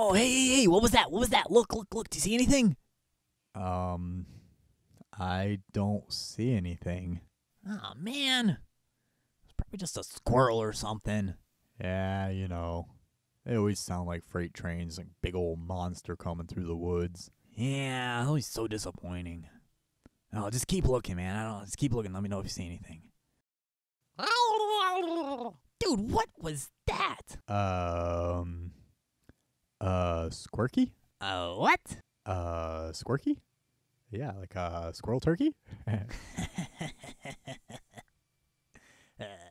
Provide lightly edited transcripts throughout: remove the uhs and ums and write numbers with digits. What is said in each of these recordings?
Oh, hey, what was that? What was that? Look. Do you see anything? I don't see anything. Oh, man. It's probably just a squirrel or something. Yeah, they always sound like freight trains, like big old monster coming through the woods. Yeah, always so disappointing. Oh, just keep looking, man. Just keep looking. Let me know if you see anything. Dude, what was that? Squirky? What? Squirky? Yeah, like a squirrel turkey?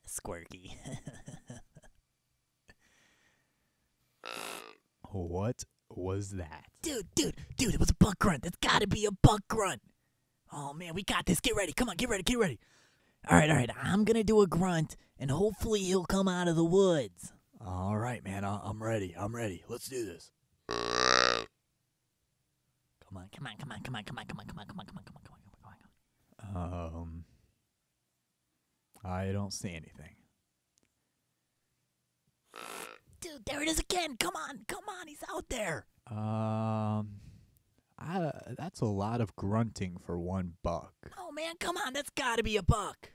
Squirky. What was that? Dude, it was a buck grunt. That's gotta be a buck grunt. Oh, man, we got this. Get ready. Come on, get ready. All right. I'm gonna do a grunt, and hopefully he'll come out of the woods. All right, man. I'm ready. Let's do this. Come on. I don't see anything. Dude, there it is again. Come on, he's out there. That's a lot of grunting for one buck. Oh, man, come on. That's gotta be a buck.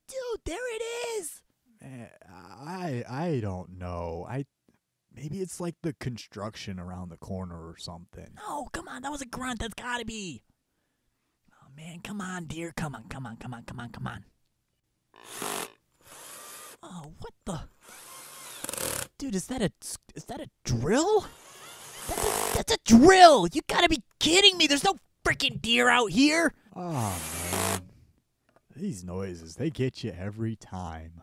Dude, there it is. I don't know. Maybe it's like the construction around the corner or something. No, come on. That was a grunt. That's gotta be. Oh, man, come on, dear. Come on. Oh, what the? Dude, is that a drill? That's a drill. You gotta be kidding me. There's no freaking deer out here. Oh, man. These noises, they get you every time.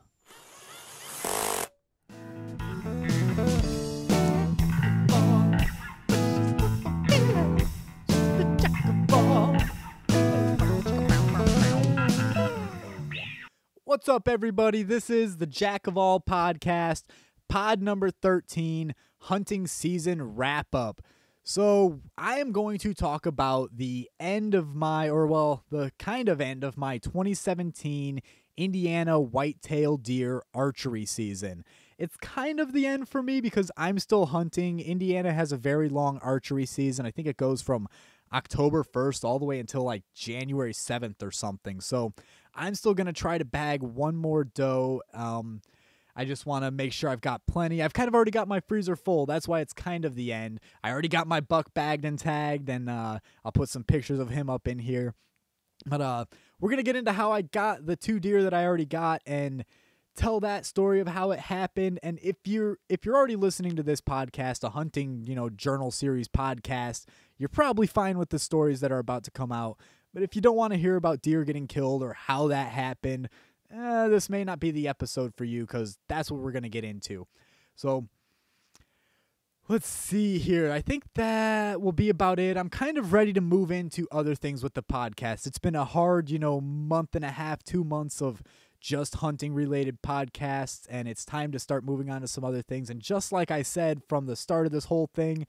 What's up, everybody? This is the Jack of All podcast, pod number 13, hunting season wrap-up. So I am going to talk about the end of the kind of end of my 2017 Indiana whitetail deer archery season. It's kind of the end for me because I'm still hunting. Indiana has a very long archery season. I think it goes from October 1st all the way until like January 7th or something. So I'm still going to try to bag one more doe. I just want to make sure I've got plenty. I've kind of already got my freezer full. That's why it's kind of the end. I already got my buck bagged and tagged, and I'll put some pictures of him up in here. But we're going to get into how I got the 2 deer that I already got and tell that story of how it happened. And if you're already listening to this podcast, a hunting, journal series podcast, you're probably fine with the stories that are about to come out. But if you don't want to hear about deer getting killed or how that happened, this may not be the episode for you because that's what we're going to get into. So let's see here. I think that will be about it. I'm kind of ready to move into other things with the podcast. It's been a hard, month and a half, 2 months of just hunting related podcasts, and it's time to start moving on to some other things. And just like I said from the start of this whole thing,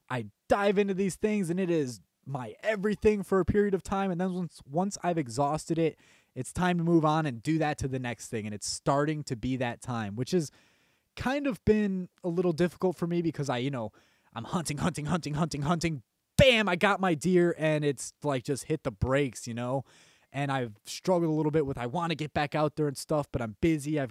I dive into these things and it is my everything for a period of time. And then once I've exhausted it, it's time to move on and do that to the next thing. And it's starting to be that time, which has kind of been a little difficult for me because I'm hunting. Bam, I got my deer and it's like just hit the brakes, And I've struggled a little bit with I want to get back out there and stuff, but I'm busy. I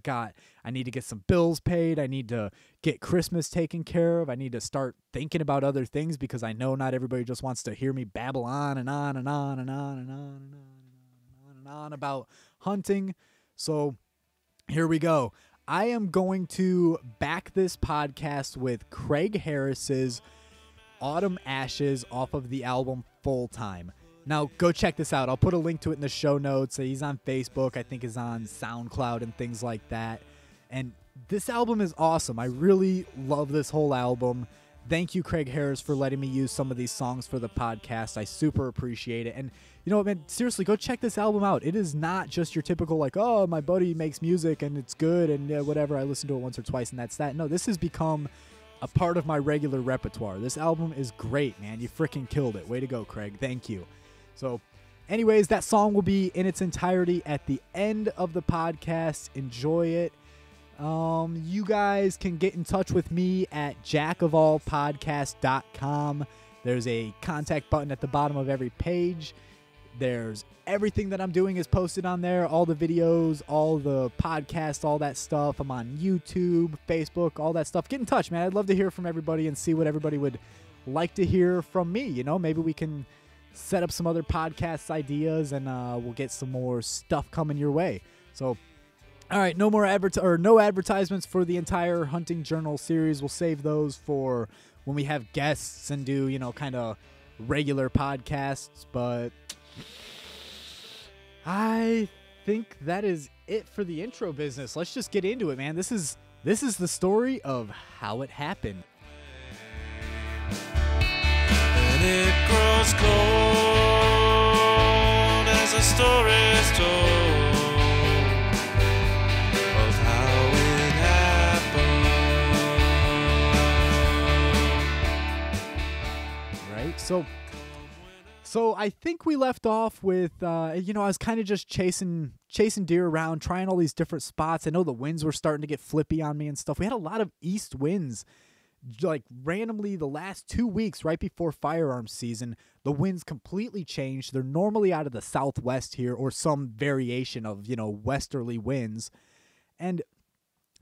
need to get some bills paid. I need to get Christmas taken care of. I need to start thinking about other things because I know not everybody just wants to hear me babble on and on and on and on and on and on. On about hunting. So here we go. I am going to back this podcast with Craig Harris's Autumn Ashes off of the album Full Time. Now go check this out. I'll put a link to it in the show notes. He's on Facebook. I think he's on SoundCloud and things like that. And this album is awesome. I really love this whole album. Thank you, Craig Harris, for letting me use some of these songs for the podcast. I super appreciate it. And you know what, man, seriously, go check this album out. It is not just your typical, like, oh, my buddy makes music and it's good and whatever, I listen to it once or twice and that's that. No, this has become a part of my regular repertoire. This album is great, man. You freaking killed it. Way to go, Craig. Thank you. So, anyways, that song will be in its entirety at the end of the podcast. Enjoy it. You guys can get in touch with me at jackofallpodcast.com. There's a contact button at the bottom of every page. There's everything that I'm doing is posted on there. All the videos, all the podcasts, all that stuff. I'm on YouTube, Facebook, all that stuff. Get in touch, man. I'd love to hear from everybody and see what everybody would like to hear from me. You know, maybe we can set up some other podcast ideas and we'll get some more stuff coming your way. So, all right, no more no advertisements for the entire Hunting Journal series. We'll save those for when we have guests and do, you know, kind of regular podcasts. But I think that is it for the intro business. Let's just get into it, man. This is the story of how it happened. And it grows cold as a story is told of how it happened. Right? So I think we left off with, I was kind of just chasing deer around, trying all these different spots. I know the winds were starting to get flippy on me and stuff. We had a lot of east winds, like randomly the last 2 weeks right before firearms season. The winds completely changed. They're normally out of the southwest here or some variation of, westerly winds. And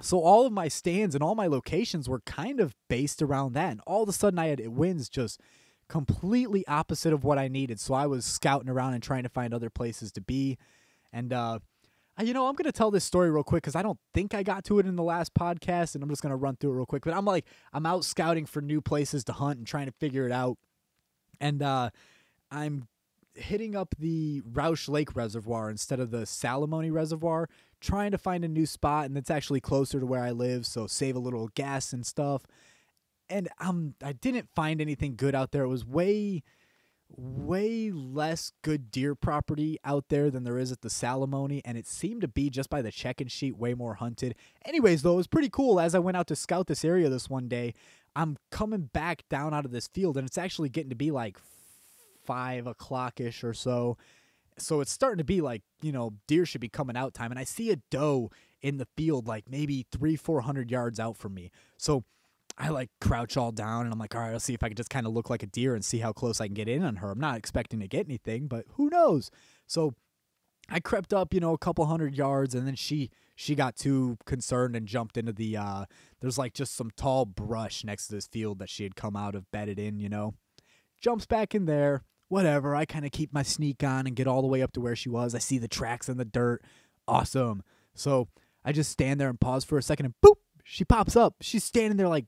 so all of my stands and all my locations were kind of based around that. And all of a sudden I had winds just completely opposite of what I needed. So I was scouting around and trying to find other places to be. And, I'm going to tell this story real quick because I don't think I got to it in the last podcast, and I'm just going to run through it real quick. But I'm out scouting for new places to hunt and trying to figure it out. And I'm hitting up the Roush Lake Reservoir instead of the Salamone Reservoir, trying to find a new spot, and it's actually closer to where I live, so save a little gas and stuff. And I didn't find anything good out there. It was way less good deer property out there than there is at the Salamone, and it seemed to be, just by the check-in sheet, way more hunted. Anyways, though, it was pretty cool. As I went out to scout this area this one day, I'm coming back down out of this field, and it's actually getting to be like 5 o'clock-ish or so. So it's starting to be like, deer should be coming out time, and I see a doe in the field like maybe 300-400 yards out from me. So I crouch all down and I'm like, all right, I'll see if I can just kind of look like a deer and see how close I can get in on her. I'm not expecting to get anything, but who knows? So I crept up, a couple 100 yards, and then she got too concerned and jumped into the, there's just some tall brush next to this field that she had come out of, bedded in, jumps back in there, whatever. I kind of keep my sneak on and get all the way up to where she was. I see the tracks in the dirt. Awesome. So I just stand there and pause for a second, and boop, she pops up. She's standing there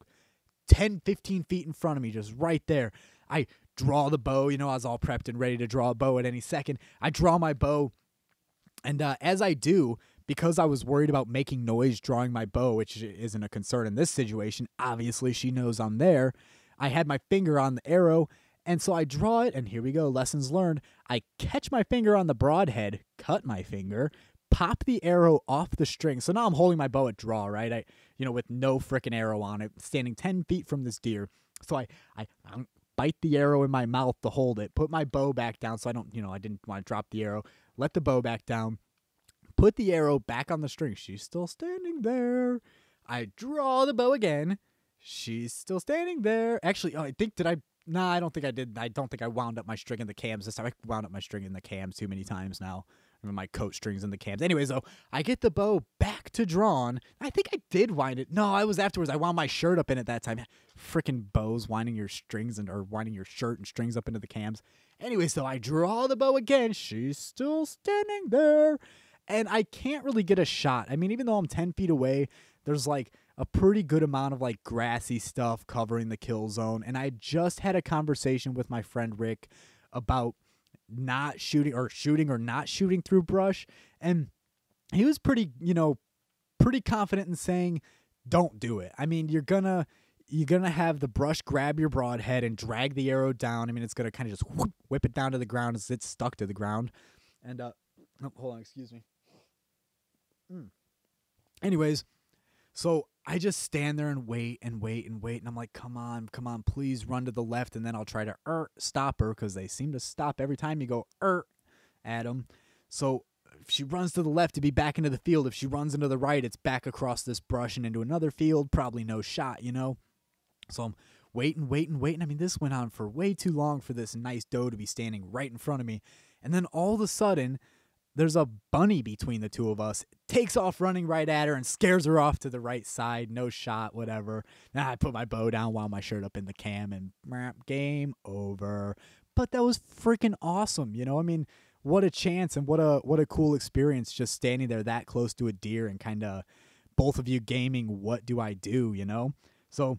10, 15 feet in front of me, just right there. I draw the bow. I was all prepped and ready to draw a bow at any second. I draw my bow, and as I do, because I was worried about making noise drawing my bow, which isn't a concern in this situation, obviously she knows I'm there, I had my finger on the arrow, and so I draw it, and here we go, lessons learned. I catch my finger on the broadhead, cut my finger, pop the arrow off the string. So now I'm holding my bow at draw, right? With no frickin' arrow on it, standing 10 feet from this deer. So I bite the arrow in my mouth to hold it, put my bow back down so I don't, I didn't want to drop the arrow, let the bow back down, put the arrow back on the string. She's still standing there. I draw the bow again. She's still standing there. Actually, I don't think I did. I don't think I wound up my string in the cams this time. I wound up my string in the cams too many times now. My coat strings in the cams. Anyways, though, I get the bow back to drawn. I think I did wind it. No, I was afterwards. I wound my shirt up in it that time. Freaking bows, winding your strings or winding your shirt and strings up into the cams. Anyways, though, I draw the bow again. She's still standing there. And I can't really get a shot. I mean, even though I'm 10 feet away, there's a pretty good amount of grassy stuff covering the kill zone. And I just had a conversation with my friend Rick about not shooting or not shooting through brush, and he was pretty confident in saying don't do it. I mean, you're gonna have the brush grab your broadhead and drag the arrow down. I mean, it's gonna kind of just whip it down to the ground as it's stuck to the ground. And hold on, excuse me. Anyways, so I just stand there and wait and wait and wait. And I'm like, come on, please run to the left. And then I'll try to stop her because they seem to stop every time you go at them. So if she runs to the left, to be back into the field. If she runs into the right, it's back across this brush and into another field. Probably no shot, you know? So I'm waiting. I mean, this went on for way too long for this nice doe to be standing right in front of me. And then all of a sudden, there's a bunny between the two of us. Takes off running right at her and scares her off to the right side. No shot, whatever. Now I put my bow down, wound my shirt up in the cam, and game over. But that was freaking awesome, you know? I mean, what a chance and what a cool experience just standing there that close to a deer and kind of both of you gaming what do I do, you know? So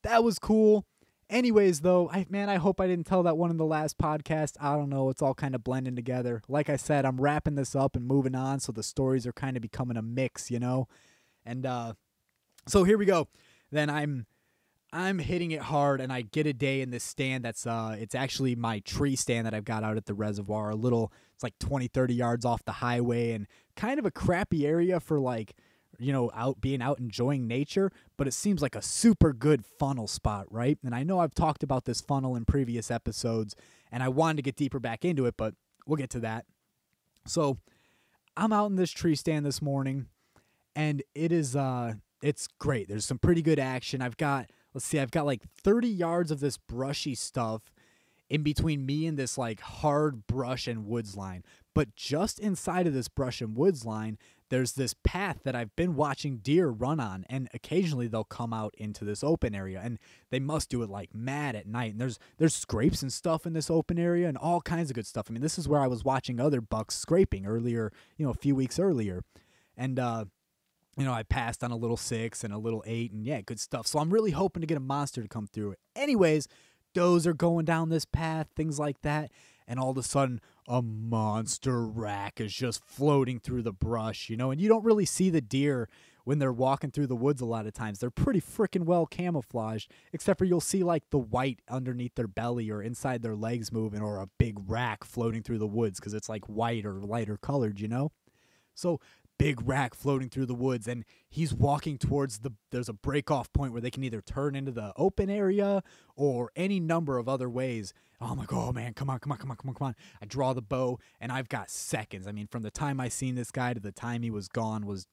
that was cool. Anyways, though, I hope I didn't tell that one in the last podcast. I don't know. It's all kind of blending together. Like I said, I'm wrapping this up and moving on, so the stories are kind of becoming a mix, you know? And so here we go. Then I'm hitting it hard, and I get a day in this stand that's it's actually my tree stand that I've got out at the reservoir. It's like 20, 30 yards off the highway and kind of a crappy area for like, you know, being out enjoying nature, but it seems like a super good funnel spot, right? And I know I've talked about this funnel in previous episodes, and I wanted to get deeper back into it, but we'll get to that. So I'm out in this tree stand this morning, and it's great. There's some pretty good action. I've got like 30 yards of this brushy stuff in between me and this like hard brush and woods line. But just inside of this brush and woods line, there's this path that I've been watching deer run on, and occasionally they'll come out into this open area, and they must do it like mad at night. And there's scrapes and stuff in this open area and all kinds of good stuff. I mean, this is where I was watching other bucks scraping earlier, you know, a few weeks earlier. And you know, I passed on a little 6 and a little 8, and yeah, good stuff. So I'm really hoping to get a monster to come through it. Anyways, does are going down this path, things like that, and all of a sudden a monster rack is just floating through the brush, you know, and you don't really see the deer when they're walking through the woods a lot of times. They're pretty freaking well camouflaged, except for you'll see like the white underneath their belly or inside their legs moving, or a big rack floating through the woods because it's like white or lighter colored, you know? So big rack floating through the woods, and he's walking towards there's a break off point where they can either turn into the open area or any number of other ways. I'm like, oh man, come on. I draw the bow, and I've got seconds. I mean, from the time I seen this guy to the time he was gone was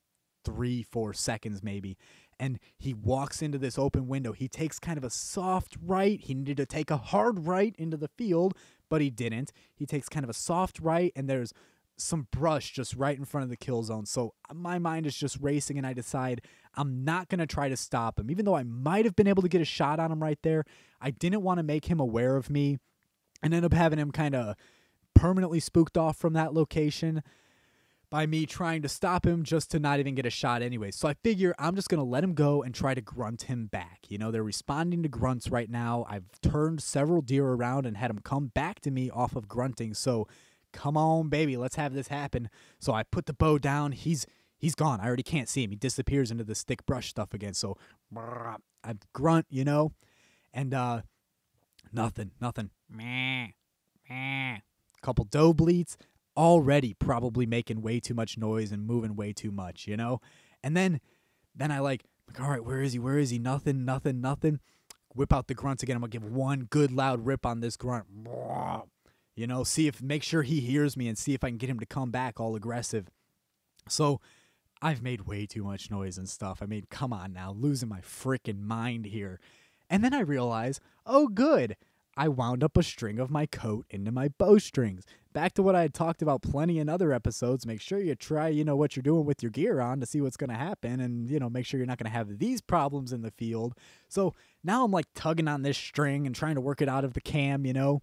3-4 seconds maybe. And he walks into this open window. He takes kind of a soft right. He needed to take a hard right into the field, but he didn't. He takes kind of a soft right, and there's some brush just right in front of the kill zone. So my mind is just racing, and I decide I'm not going to try to stop him. Even though I might have been able to get a shot on him right there, I didn't want to make him aware of me and end up having him kind of permanently spooked off from that location by me trying to stop him just to not even get a shot anyway. So I figure I'm just going to let him go and try to grunt him back. You know, they're responding to grunts right now. I've turned several deer around and had them come back to me off of grunting. So come on, baby, let's have this happen. So I put the bow down. He's gone. I already can't see him. He disappears into this thick brush stuff again. So I grunt, you know, and nothing. Meh. Couple doe bleats, already probably making way too much noise and moving way too much, you know. And then I like, all right, where is he? Nothing. Whip out the grunts again. I'm gonna give one good loud rip on this grunt. You know, make sure he hears me and see if I can get him to come back all aggressive. So I've made way too much noise and stuff. I mean, come on now, losing my freaking mind here. And then I realize, oh good, I wound up a string of my coat into my bowstrings. Back to what I had talked about plenty in other episodes. Make sure you try, you know, what you're doing with your gear on to see what's going to happen, and, you know, make sure you're not going to have these problems in the field. So now I'm like tugging on this string and trying to work it out of the cam, you know.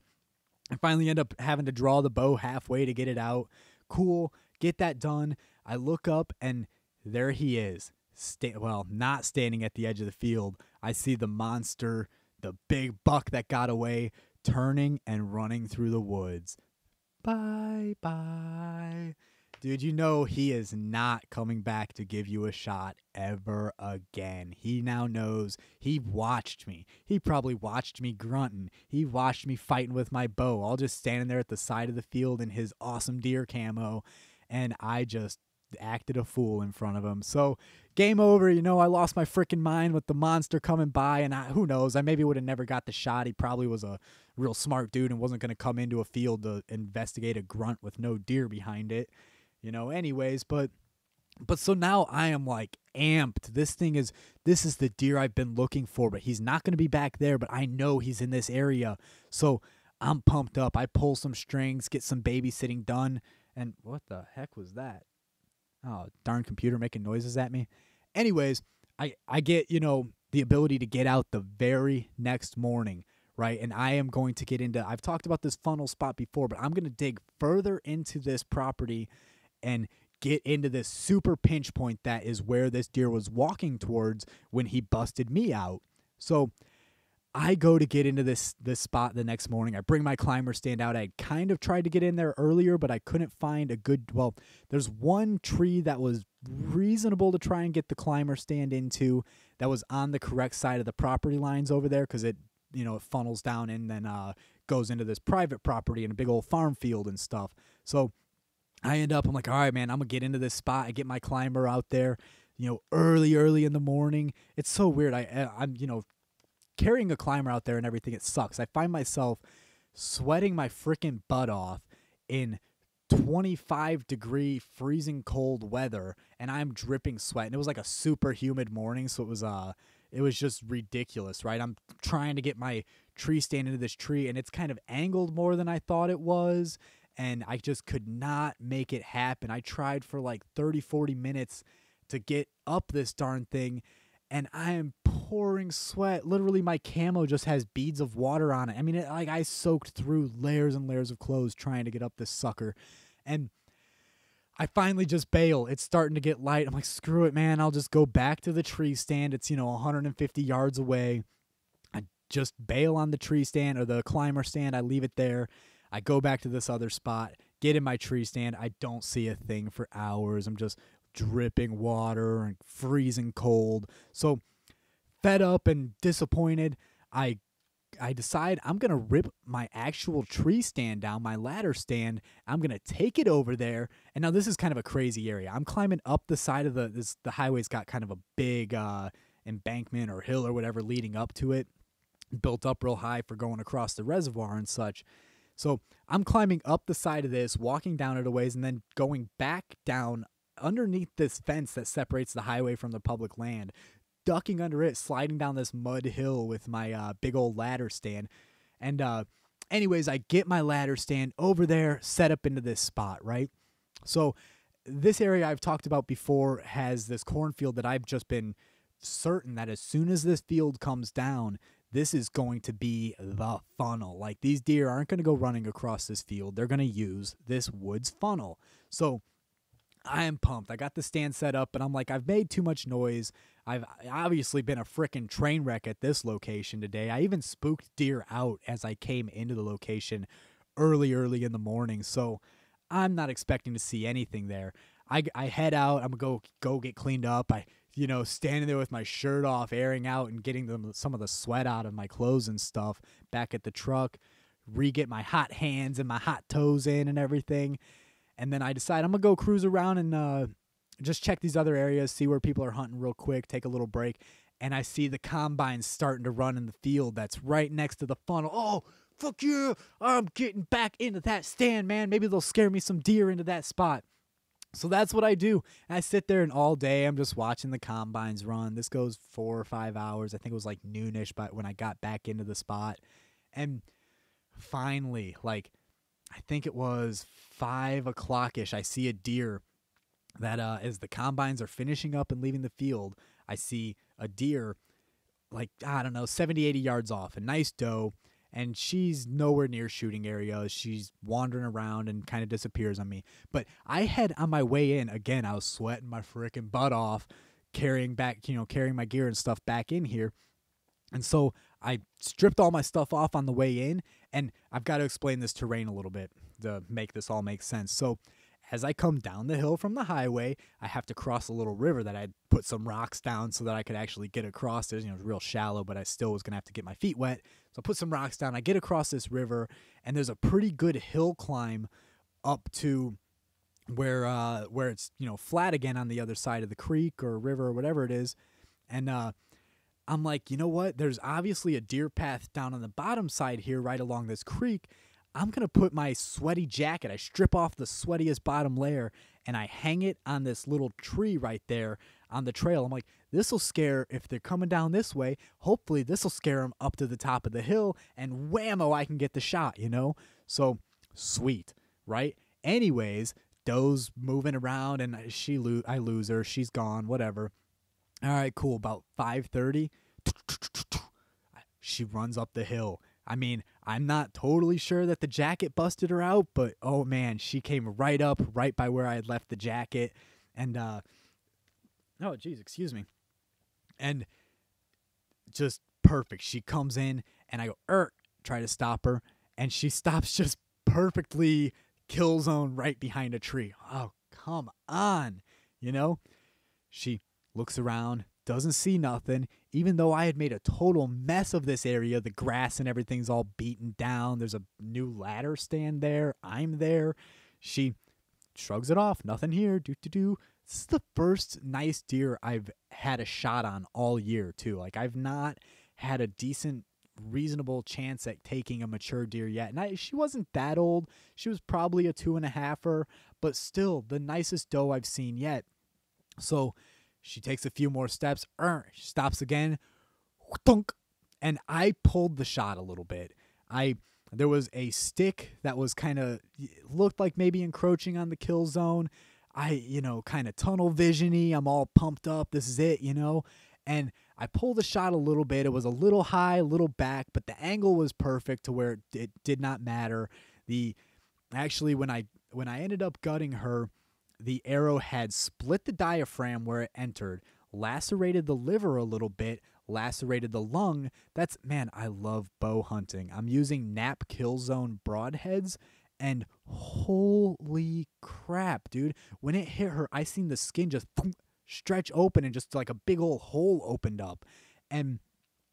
I finally end up having to draw the bow halfway to get it out. Cool, get that done. I look up, and there he is. Not standing at the edge of the field. I see the monster, the big buck that got away, turning and running through the woods. Bye. Dude, you know he is not coming back to give you a shot ever again. He now knows. He watched me. He probably watched me grunting. He watched me fighting with my bow, all just standing there at the side of the field in his awesome deer camo, and I just acted a fool in front of him. So game over. You know, I lost my freaking mind with the monster coming by, and who knows, I maybe would have never got the shot. He probably was a real smart dude and wasn't going to come into a field to investigate a grunt with no deer behind it. anyways, but so now I am like amped. This is the deer I've been looking for, but he's not going to be back there, but I know he's in this area. So I'm pumped up. I pull some strings, get some babysitting done. And what the heck was that? Oh, darn computer making noises at me. Anyways, I get, the ability to get out the very next morning, right? And I am going to get into, I've talked about this funnel spot before, but I'm going to dig further into this property and get into this super pinch point that is where this deer was walking towards when he busted me out. So I go to get into this spot the next morning. I bring my climber stand out. I kind of tried to get in there earlier, but I couldn't find a good, there's one tree that was reasonable to try and get the climber stand into that was on the correct side of the property lines over there, because it funnels down and then goes into this private property and a big old farm field and stuff. So I I'm like, all right, man, I'm going to get into this spot. I get my climber out there, early in the morning. It's so weird. I'm carrying a climber out there and everything, it sucks. I find myself sweating my freaking butt off in 25-degree freezing cold weather, and I'm dripping sweat. And it was like a super humid morning, so it was just ridiculous, right? I'm trying to get my tree stand into this tree, and it's kind of angled more than I thought it was, and I just could not make it happen. I tried for like 30-40 minutes to get up this darn thing, and I am pouring sweat. Literally, my camo just has beads of water on it. I mean, I soaked through layers and layers of clothes trying to get up this sucker. And I finally just bail. It's starting to get light. I'm like, screw it, man. I'll just go back to the tree stand. It's, 150 yards away. I just bail on the tree stand or the climber stand. I leave it there. I go back to this other spot, get in my tree stand. I don't see a thing for hours. I'm just dripping water and freezing cold. So fed up and disappointed, I decide I'm going to rip my actual tree stand down, my ladder stand. I'm going to take it over there. And now this is kind of a crazy area. I'm climbing up the side of the highway's got kind of a big embankment or hill or whatever leading up to it, built up real high for going across the reservoir and such. So I'm climbing up the side of this, walking down it a ways, and then going back down underneath this fence that separates the highway from the public land, ducking under it, sliding down this mud hill with my big old ladder stand. And anyways, I get my ladder stand over there, set up into this spot, right? So this area I've talked about before has this cornfield that I've just been certain that as soon as this field comes down, this is going to be the funnel. Like, these deer aren't going to go running across this field. They're going to use this woods funnel. So I am pumped. I got the stand set up, and I'm like, I've made too much noise. I've obviously been a frickin' train wreck at this location today. I even spooked deer out as I came into the location early in the morning, so I'm not expecting to see anything there. I head out. I'm going to go get cleaned up. Standing there with my shirt off, airing out and getting some of the sweat out of my clothes and stuff back at the truck, re-get my hot hands and my hot toes in and everything. And then I decide I'm going to go cruise around and just check these other areas, see where people are hunting real quick, take a little break. And I see the combines starting to run in the field that's right next to the funnel. Oh, fuck yeah. I'm getting back into that stand, man. Maybe they'll scare me some deer into that spot. So that's what I do. And I sit there and all day I'm just watching the combines run. This goes 4 or 5 hours. I think it was like noonish but when I got back into the spot. And finally, I think it was 5 o'clock-ish, I see a deer that as the combines are finishing up and leaving the field, I see a deer 70, 80 yards off, a nice doe, and she's nowhere near shooting area. She's wandering around and kind of disappears on me. But I had on my way in, again, I was sweating my freaking butt off, carrying my gear and stuff back in here. And so I stripped all my stuff off on the way in, and I've got to explain this terrain a little bit to make this all make sense. So as I come down the hill from the highway, I have to cross a little river that I'd put some rocks down so that I could actually get across. It's real shallow, but I still was going to have to get my feet wet. So I put some rocks down. I get across this river, and there's a pretty good hill climb up to where it's, flat again on the other side of the creek or river or whatever it is. And I'm like, you know what? There's obviously a deer path down on the bottom side here right along this creek. I'm going to put my sweaty jacket. I strip off the sweatiest bottom layer, and I hang it on this little tree right there on the trail. I'm like, this will scare, if they're coming down this way, hopefully this will scare them up to the top of the hill, and whammo, I can get the shot, you know? So, sweet, right? Anyways, doe's moving around, and I lose her. She's gone, whatever. All right, cool. About 5:30, she runs up the hill. I mean, I'm not totally sure that the jacket busted her out, but oh man, she came right up, right by where I had left the jacket. And, oh geez, excuse me. And just perfect. She comes in, and I go, try to stop her, and she stops just perfectly, kill zone right behind a tree. Oh, come on. You know, she looks around, doesn't see nothing, even though I had made a total mess of this area. The grass and everything's all beaten down. There's a new ladder stand there. I'm there. She shrugs it off. Nothing here. Do. This is the first nice deer I've had a shot on all year, too. Like, I've not had a decent, reasonable chance at taking a mature deer yet. And she wasn't that old. She was probably a 2.5-er, but still the nicest doe I've seen yet. So she takes a few more steps. She stops again. Thunk. And I pulled the shot a little bit. There was a stick that was kind of looked like maybe encroaching on the kill zone. Kind of tunnel vision-y. I'm all pumped up. This is it, And I pulled the shot a little bit. It was a little high, a little back, but the angle was perfect to where it did not matter. Actually, when I ended up gutting her, the arrow had split the diaphragm where it entered, lacerated the liver a little bit, lacerated the lung. I love bow hunting. I'm using Knapp Kill Zone broadheads, and holy crap, dude. When it hit her, I seen the skin just stretch open and just like a big old hole opened up. And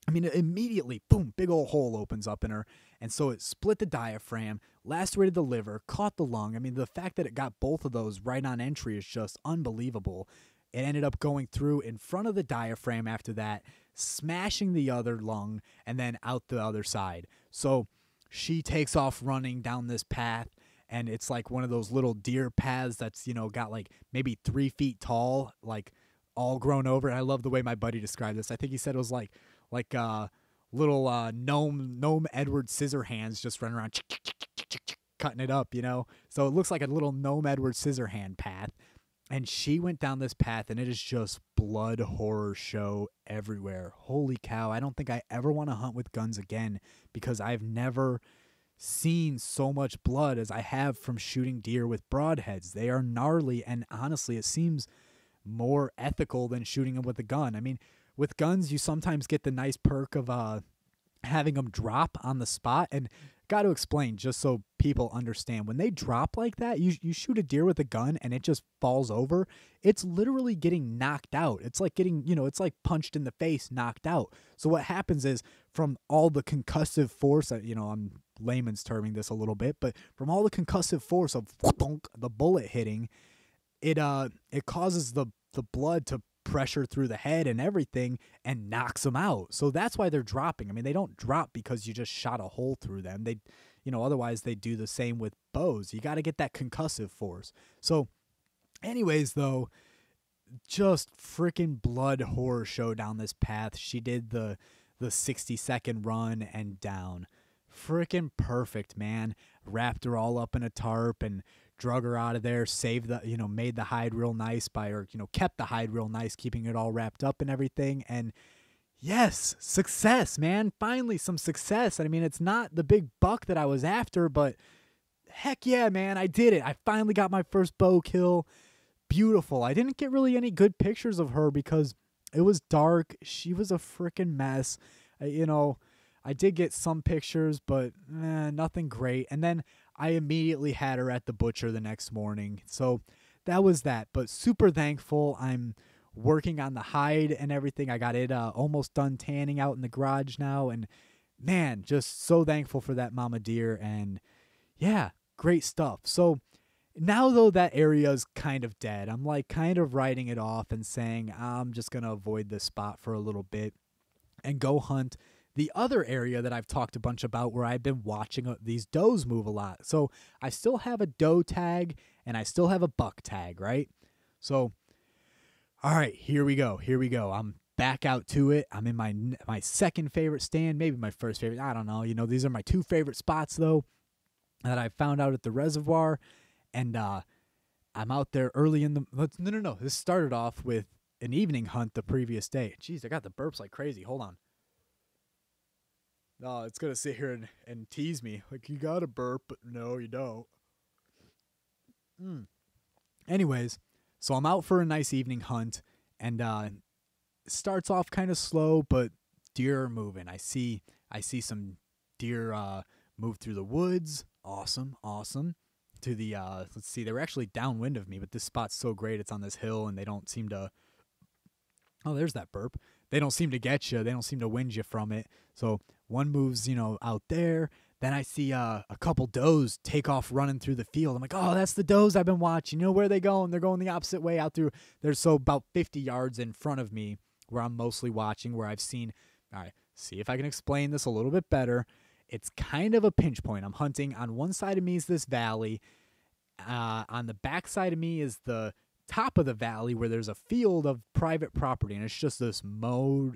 I mean, immediately, boom, big old hole opens up in her. And so it split the diaphragm, lacerated the liver, caught the lung. I mean, the fact that it got both of those right on entry is just unbelievable. It ended up going through in front of the diaphragm after that, smashing the other lung, and then out the other side. So she takes off running down this path, and it's like one of those little deer paths that's, got like maybe 3 feet tall, like all grown over. And I love the way my buddy described this. I think he said it was like little gnome Edward Scissorhands just running around cutting it up, So it looks like a little gnome Edward Scissorhand path. And she went down this path, and it is just blood horror show everywhere. Holy cow. I don't think I ever want to hunt with guns again, because I've never seen so much blood as I have from shooting deer with broadheads. They are gnarly, and honestly, it seems more ethical than shooting them with a gun. I mean, with guns, you sometimes get the nice perk of having them drop on the spot. And got to explain, just so people understand, when they drop like that, you shoot a deer with a gun and it just falls over, it's literally getting knocked out. It's like getting, it's like punched in the face, knocked out. So what happens is, from all the concussive force, I'm layman's terming this a little bit, but from all the concussive force of the bullet hitting, it causes the blood to pressure through the head and everything and knocks them out. So that's why they're dropping. I mean, they don't drop because you just shot a hole through them. They, otherwise they do the same with bows. You got to get that concussive force. So anyways, though, just freaking blood horror show down this path. She did the 60-second run and down. Freaking perfect, man. Wrapped her all up in a tarp and drug her out of there, saved the, made the hide real nice kept the hide real nice, keeping it all wrapped up and everything. And yes, success, man. Finally some success. I mean, it's not the big buck that I was after, but heck yeah, man, I did it. I finally got my first bow kill. Beautiful. I didn't get really any good pictures of her because it was dark. She was a freaking mess. I did get some pictures, but nothing great. And then I immediately had her at the butcher the next morning. So that was that. But super thankful. I'm working on the hide and everything. I got it almost done tanning out in the garage now. And man, just so thankful for that mama deer. And yeah, great stuff. So now, though, that area is kind of dead. I'm like kind of writing it off and saying I'm just going to avoid this spot for a little bit and go hunt the other area that I've talked a bunch about where I've been watching these does move a lot. So I still have a doe tag and I still have a buck tag, right? So, all right, here we go. I'm back out to it. I'm in my second favorite stand, maybe my first favorite. I don't know. These are my 2 favorite spots, though, that I found out at the reservoir. And I'm out there early in the... No. This started off with an evening hunt the previous day. Jeez, I got the burps like crazy. Hold on. No, it's going to sit here and tease me. Like, you got a burp, but no, you don't. Anyways, so I'm out for a nice evening hunt, and it starts off kind of slow, but deer are moving. I see some deer move through the woods. Awesome. To the, let's see, they were actually downwind of me, but this spot's so great. It's on this hill, and they don't seem to... Oh, there's that burp. They don't seem to get you. They don't seem to wind you from it. So one moves, out there. Then I see a couple does take off running through the field. I'm like, oh, that's the does I've been watching. Where are they going? They're going the opposite way out through. They're so about 50 yards in front of me where I'm mostly watching, where I've seen. All right, see if I can explain this a little bit better. It's kind of a pinch point. I'm hunting. On one side of me is this valley. On the back side of me is the top of the valley where there's a field of private property, and it's just this mowed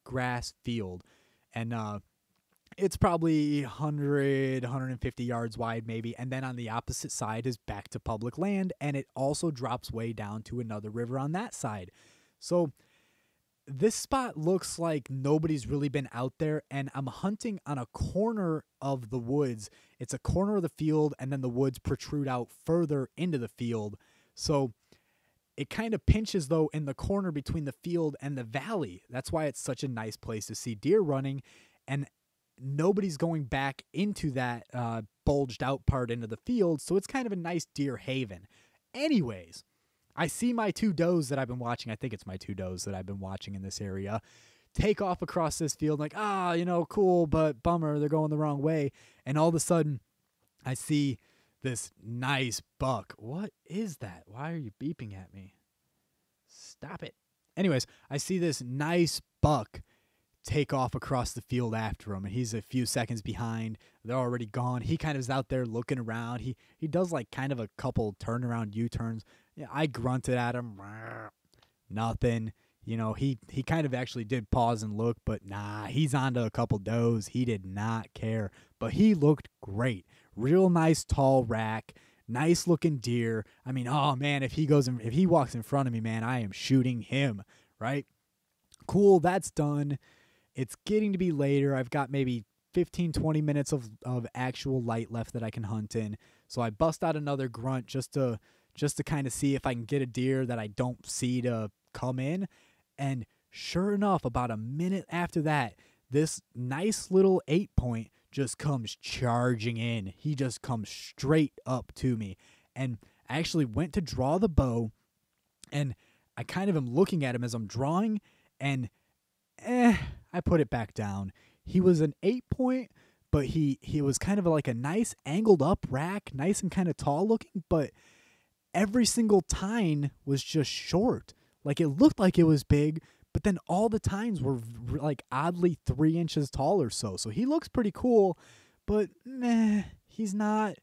grass field. And it's probably 150 yards wide maybe. And then on the opposite side is back to public land, and it also drops way down to another river on that side. So this spot looks like nobody's really been out there, and I'm hunting on a corner of the woods. It's a corner of the field, and then the woods protrude out further into the field. So it kind of pinches, though, in the corner between the field and the valley. That's why it's such a nice place to see deer running, and nobody's going back into that bulged out part into the field, so it's kind of a nice deer haven. Anyways, I see my 2 does that I've been watching. I think it's my 2 does that I've been watching in this area take off across this field. Like, cool, but bummer, they're going the wrong way. And all of a sudden, I see this nice buck. What is that? Why are you beeping at me? Stop it. Anyways, I see this nice buck take off across the field after him, and he's a few seconds behind. They're already gone. He kind of is out there looking around. He does like kind of a couple turnaround U-turns. Yeah, I grunted at him. Nothing. He kind of actually did pause and look, but nah, he's onto a couple does. He did not care, but he looked great. Real nice tall rack, nice looking deer. I mean, oh man, if he walks in front of me, man, I am shooting him, right? Cool, that's done. It's getting to be later. I've got maybe 15, 20 minutes of actual light left that I can hunt in. So I bust out another grunt just to kind of see if I can get a deer that I don't see to come in. And sure enough, about a minute after that, this nice little 8-point just comes charging in. He just comes straight up to me. And I actually went to draw the bow, and I kind of am looking at him as I'm drawing, and I put it back down. He was an 8-point, but he was kind of like a nice angled up rack, nice and kind of tall looking, but every single tine was just short. Like, it looked like it was big, but then all the tines were like oddly 3 inches tall or so. So he looks pretty cool, but he's not.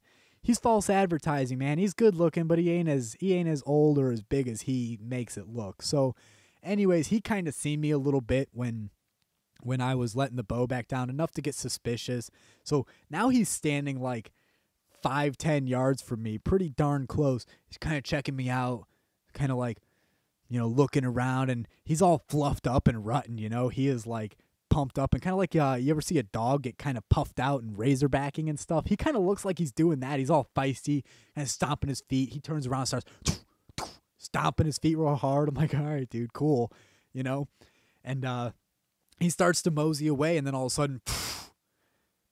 He's false advertising, man. He's good looking, but he ain't as old or as big as he makes it look. So anyways, he kind of seen me a little bit when I was letting the bow back down, enough to get suspicious. So now he's standing like 5-10 yards from me, pretty darn close. He's kind of checking me out, kind of like, looking around, and he's all fluffed up and rutting, He is like pumped up and kind of like you ever see a dog get kind of puffed out and razorbacking and stuff. He kind of looks like he's doing that. He's all feisty and stomping his feet. He turns around and starts stomping his feet real hard. I'm like, all right, dude, cool, and he starts to mosey away, and then all of a sudden,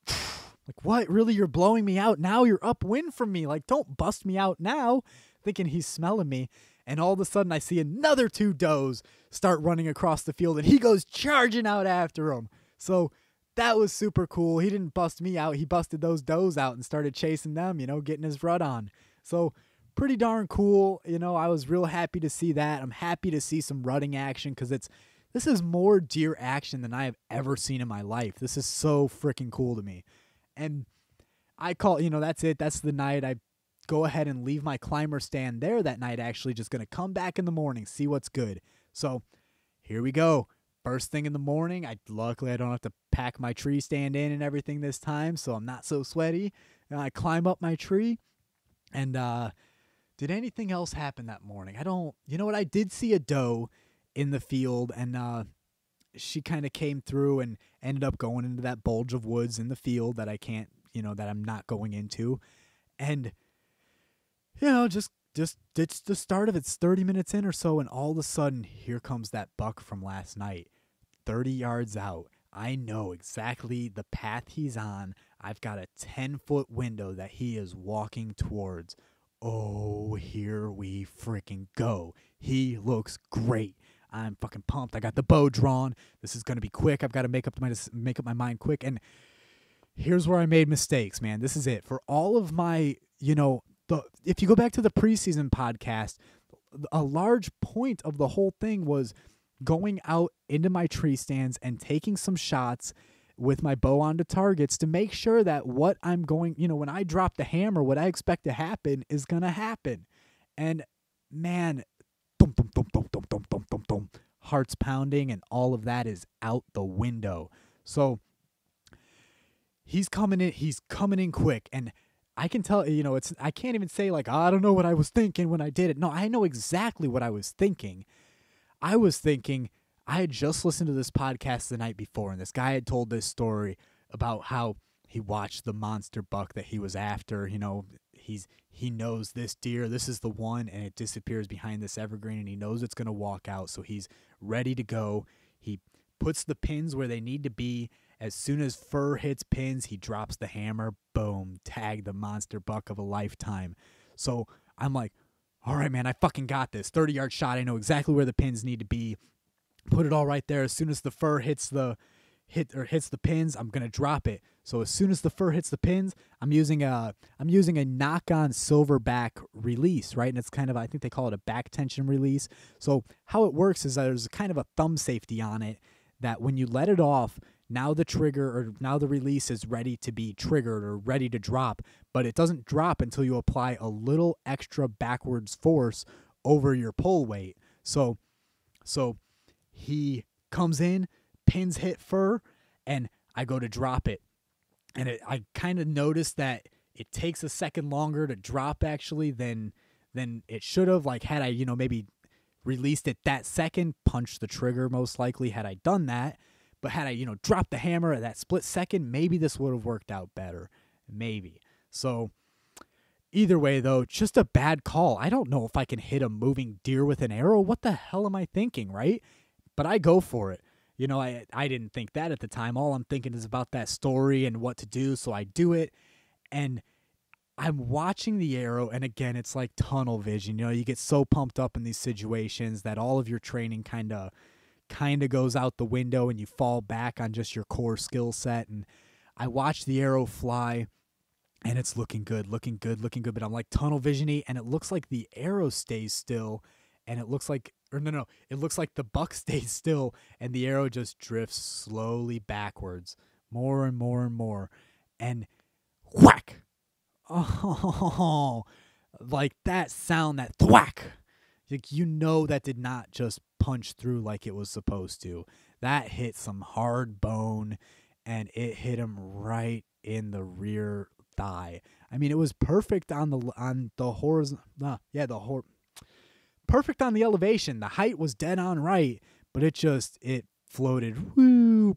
like, what? Really? You're blowing me out now? You're upwind from me. Like, don't bust me out now. Thinking he's smelling me. And all of a sudden, I see another 2 does start running across the field, and he goes charging out after him. So that was super cool. He didn't bust me out. He busted those does out and started chasing them, getting his rut on. So pretty darn cool. I was real happy to see that. I'm happy to see some rutting action because it's this is more deer action than I have ever seen in my life. This is so freaking cool to me. And I call, that's it. That's the night I go ahead and leave my climber stand there that night, actually just going to come back in the morning, see what's good. So here we go. First thing in the morning, luckily I don't have to pack my tree stand in and everything this time, so I'm not so sweaty. And I climb up my tree, and did anything else happen that morning? You know what? I did see a doe in the field, and she kind of came through and ended up going into that bulge of woods in the field that I can't, that I'm not going into. And, just it's the start of it. It's 30 minutes in or so, and all of a sudden, here comes that buck from last night, 30 yards out. I know exactly the path he's on. I've got a 10-foot window that he is walking towards. Oh, here we freaking go. He looks great. I'm fucking pumped. I got the bow drawn. This is going to be quick. I've got to make up my mind quick. And here's where I made mistakes, man. This is it. For all of my, if you go back to the preseason podcast, a large point of the whole thing was going out into my tree stands and taking some shots with my bow onto targets to make sure that what I'm going, when I drop the hammer, what I expect to happen is going to happen. And man, boom, boom, boom, boom, boom, boom, boom, boom, boom, hearts pounding, and all of that is out the window. So he's coming in quick, and I can tell, I can't even say like, I don't know what I was thinking when I did it. No, I know exactly what I was thinking. I had just listened to this podcast the night before, and this guy had told this story about how he watched the monster buck that he was after. He knows this deer, this is the one, and it disappears behind this evergreen, and he knows it's going to walk out, so he's ready to go. He puts the pins where they need to be. As soon as fur hits pins, he drops the hammer. Boom, tag the monster buck of a lifetime. So I'm like, all right, man, I fucking got this. 30-yard shot. I know exactly where the pins need to be. Put it all right there. As soon as the fur hits the pins, I'm gonna drop it. So as soon as the fur hits the pins, I'm using a knock-on silverback release, right? And it's kind of, I think they call it a back tension release. So how it works is that there's kind of a thumb safety on it that when you let it off, now the release is ready to be triggered or ready to drop, but it doesn't drop until you apply a little extra backwards force over your pull weight. So he comes in, pins hit fur, and I go to drop it. And I kind of noticed that it takes a second longer to drop actually than it should have. Like had I, maybe released it that second, punched the trigger most likely had I done that. But had I, dropped the hammer at that split second, maybe this would have worked out better. Maybe. So either way, though, just a bad call. I don't know if I can hit a moving deer with an arrow. What the hell am I thinking, right? But I go for it. I didn't think that at the time. All I'm thinking is about that story and what to do, so I do it. And I'm watching the arrow, and again, it's like tunnel vision. You get so pumped up in these situations that all of your training kind of goes out the window, and you fall back on just your core skill set. And I watch the arrow fly, and it's looking good. But I'm like tunnel vision-y, and it looks like the arrow stays still, and it looks like, it looks like the buck stays still, and the arrow just drifts slowly backwards, more and more and more, and whack! Oh, like that sound, that thwack. Like, that did not just punch through like it was supposed to. That hit some hard bone, and it hit him right in the rear thigh. I mean, it was perfect on the horizontal. Perfect on the elevation. The height was dead on right, but it floated,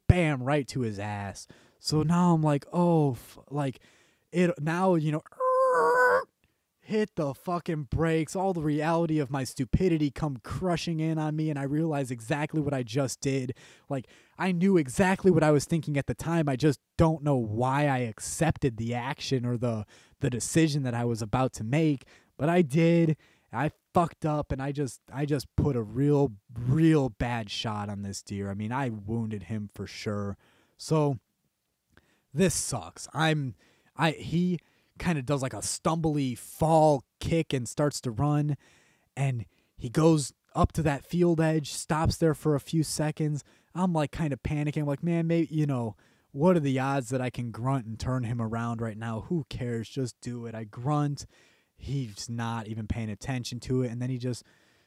bam, right to his ass. So now I'm like, hit the fucking brakes. All the reality of my stupidity come crushing in on me, and I realize exactly what I just did. Like, I knew exactly what I was thinking at the time. I just don't know why I accepted the action or the decision that I was about to make, but I did. I fucked up, and I just put a real bad shot on this deer. I mean, I wounded him for sure. So this sucks. He kind of does like a stumbly fall kick and starts to run, and he goes up to that field edge, stops there for a few seconds. I'm like kind of panicking, like, man, maybe, what are the odds that I can grunt and turn him around right now? Who cares? Just do it. I grunt. He's not even paying attention to it. And then he just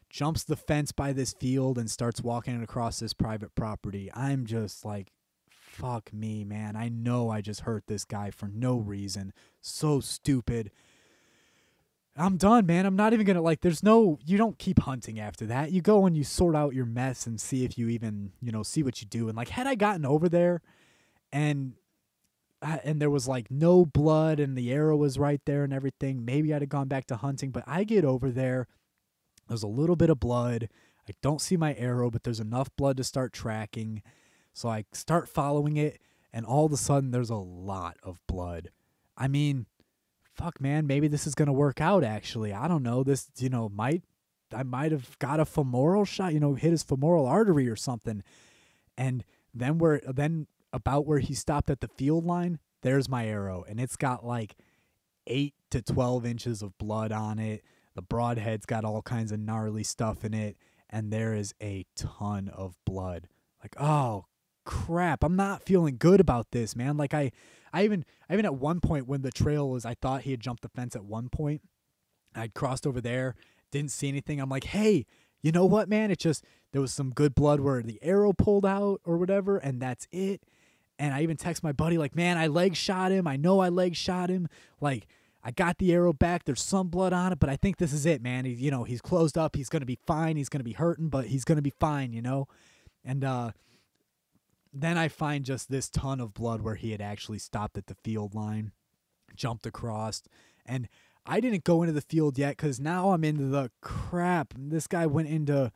jumps the fence by this field and starts walking across this private property. I'm just like, fuck me, man. I know I just hurt this guy for no reason. So stupid. I'm done, man. I'm not even going to, you don't keep hunting after that. You go and you sort out your mess and see if you even, see what you do. And had I gotten over there and there was no blood and the arrow was right there and everything, maybe I'd have gone back to hunting. But I get over there. There's a little bit of blood. I don't see my arrow, but there's enough blood to start tracking. So I start following it, and all of a sudden there's a lot of blood. I mean, fuck, man, maybe this is going to work out, actually. I don't know. This, I might have got a femoral shot, hit his femoral artery or something. And then about where he stopped at the field line, there's my arrow, and it's got 8 to 12 inches of blood on it. The broadhead's got all kinds of gnarly stuff in it, and there is a ton of blood. Oh, crap, I'm not feeling good about this, man. I even at one point when the trail was, I thought he had jumped the fence at one point. I'd crossed over there, didn't see anything. I'm like, hey, you know what, man? There was some good blood where the arrow pulled out or whatever, and that's it. And I even text my buddy, man, I leg shot him. I know I leg shot him. I got the arrow back. There's some blood on it, but I think this is it, man. He's closed up. He's going to be fine. He's going to be hurting, but he's going to be fine, And then I find just this ton of blood where he had actually stopped at the field line, jumped across, and I didn't go into the field yet because now I'm into the crap. This guy went into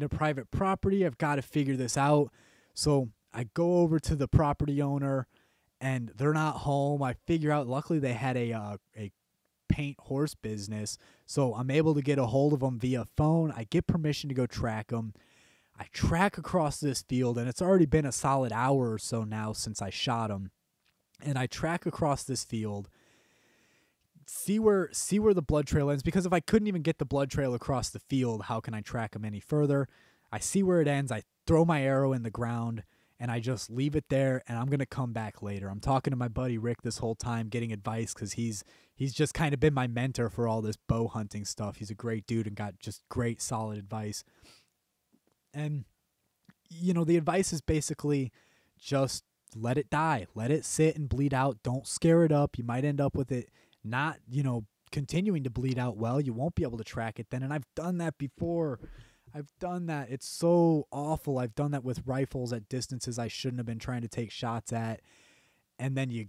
private property. I've got to figure this out. So I go over to the property owner, and they're not home. I figure out, luckily they had a paint horse business, so I'm able to get a hold of them via phone. I get permission to go track them. I track across this field, and it's already been a solid hour or so now since I shot him. And I track across this field, see where the blood trail ends, because if I couldn't even get the blood trail across the field, how can I track him any further? I see where it ends. I throw my arrow in the ground, and I just leave it there, and I'm going to come back later. I'm talking to my buddy Rick this whole time, getting advice, because he's just kind of been my mentor for all this bow hunting stuff. He's a great dude and got just great, solid advice. And, the advice is basically just let it die. Let it sit and bleed out. Don't scare it up. You might end up with it not, continuing to bleed out well. You won't be able to track it then. And I've done that before. I've done that. It's so awful. I've done that with rifles at distances I shouldn't have been trying to take shots at. And then you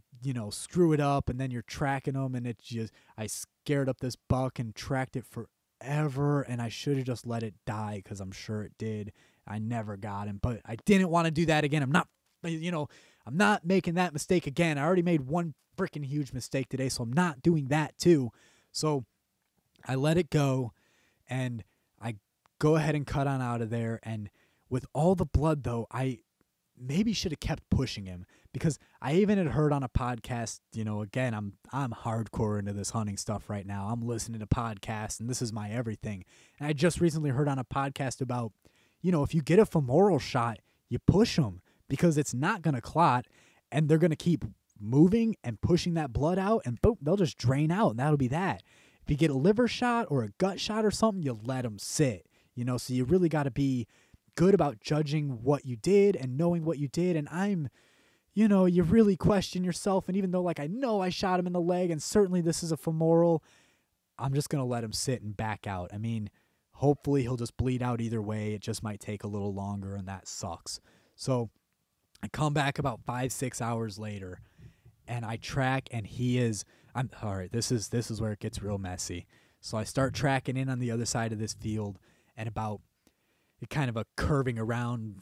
screw it up, and then you're tracking them, and it's just, I scared up this buck and tracked it forever, and I should have just let it die, because I'm sure it did. I never got him, but I didn't want to do that again. I'm not making that mistake again. I already made one freaking huge mistake today, so I'm not doing that too. So I let it go, and I go ahead and cut on out of there. And with all the blood, though, I maybe should have kept pushing him, because I even had heard on a podcast, again, I'm hardcore into this hunting stuff right now. I'm listening to podcasts, and this is my everything. And I just recently heard on a podcast about, if you get a femoral shot, you push them, because it's not going to clot, and they're going to keep moving and pushing that blood out, and boom, they'll just drain out, and that'll be that. If you get a liver shot or a gut shot or something, you let them sit, so you really got to be good about judging what you did and knowing what you did. And you really question yourself. And even though, I know I shot him in the leg, and certainly this is a femoral, I'm just going to let him sit and back out. I mean, hopefully he'll just bleed out either way. It just might take a little longer, and that sucks. So I come back about 5-6 hours later, and I track, and I'm all right. This is where it gets real messy. So I start tracking in on the other side of this field, and about kind of a curving around,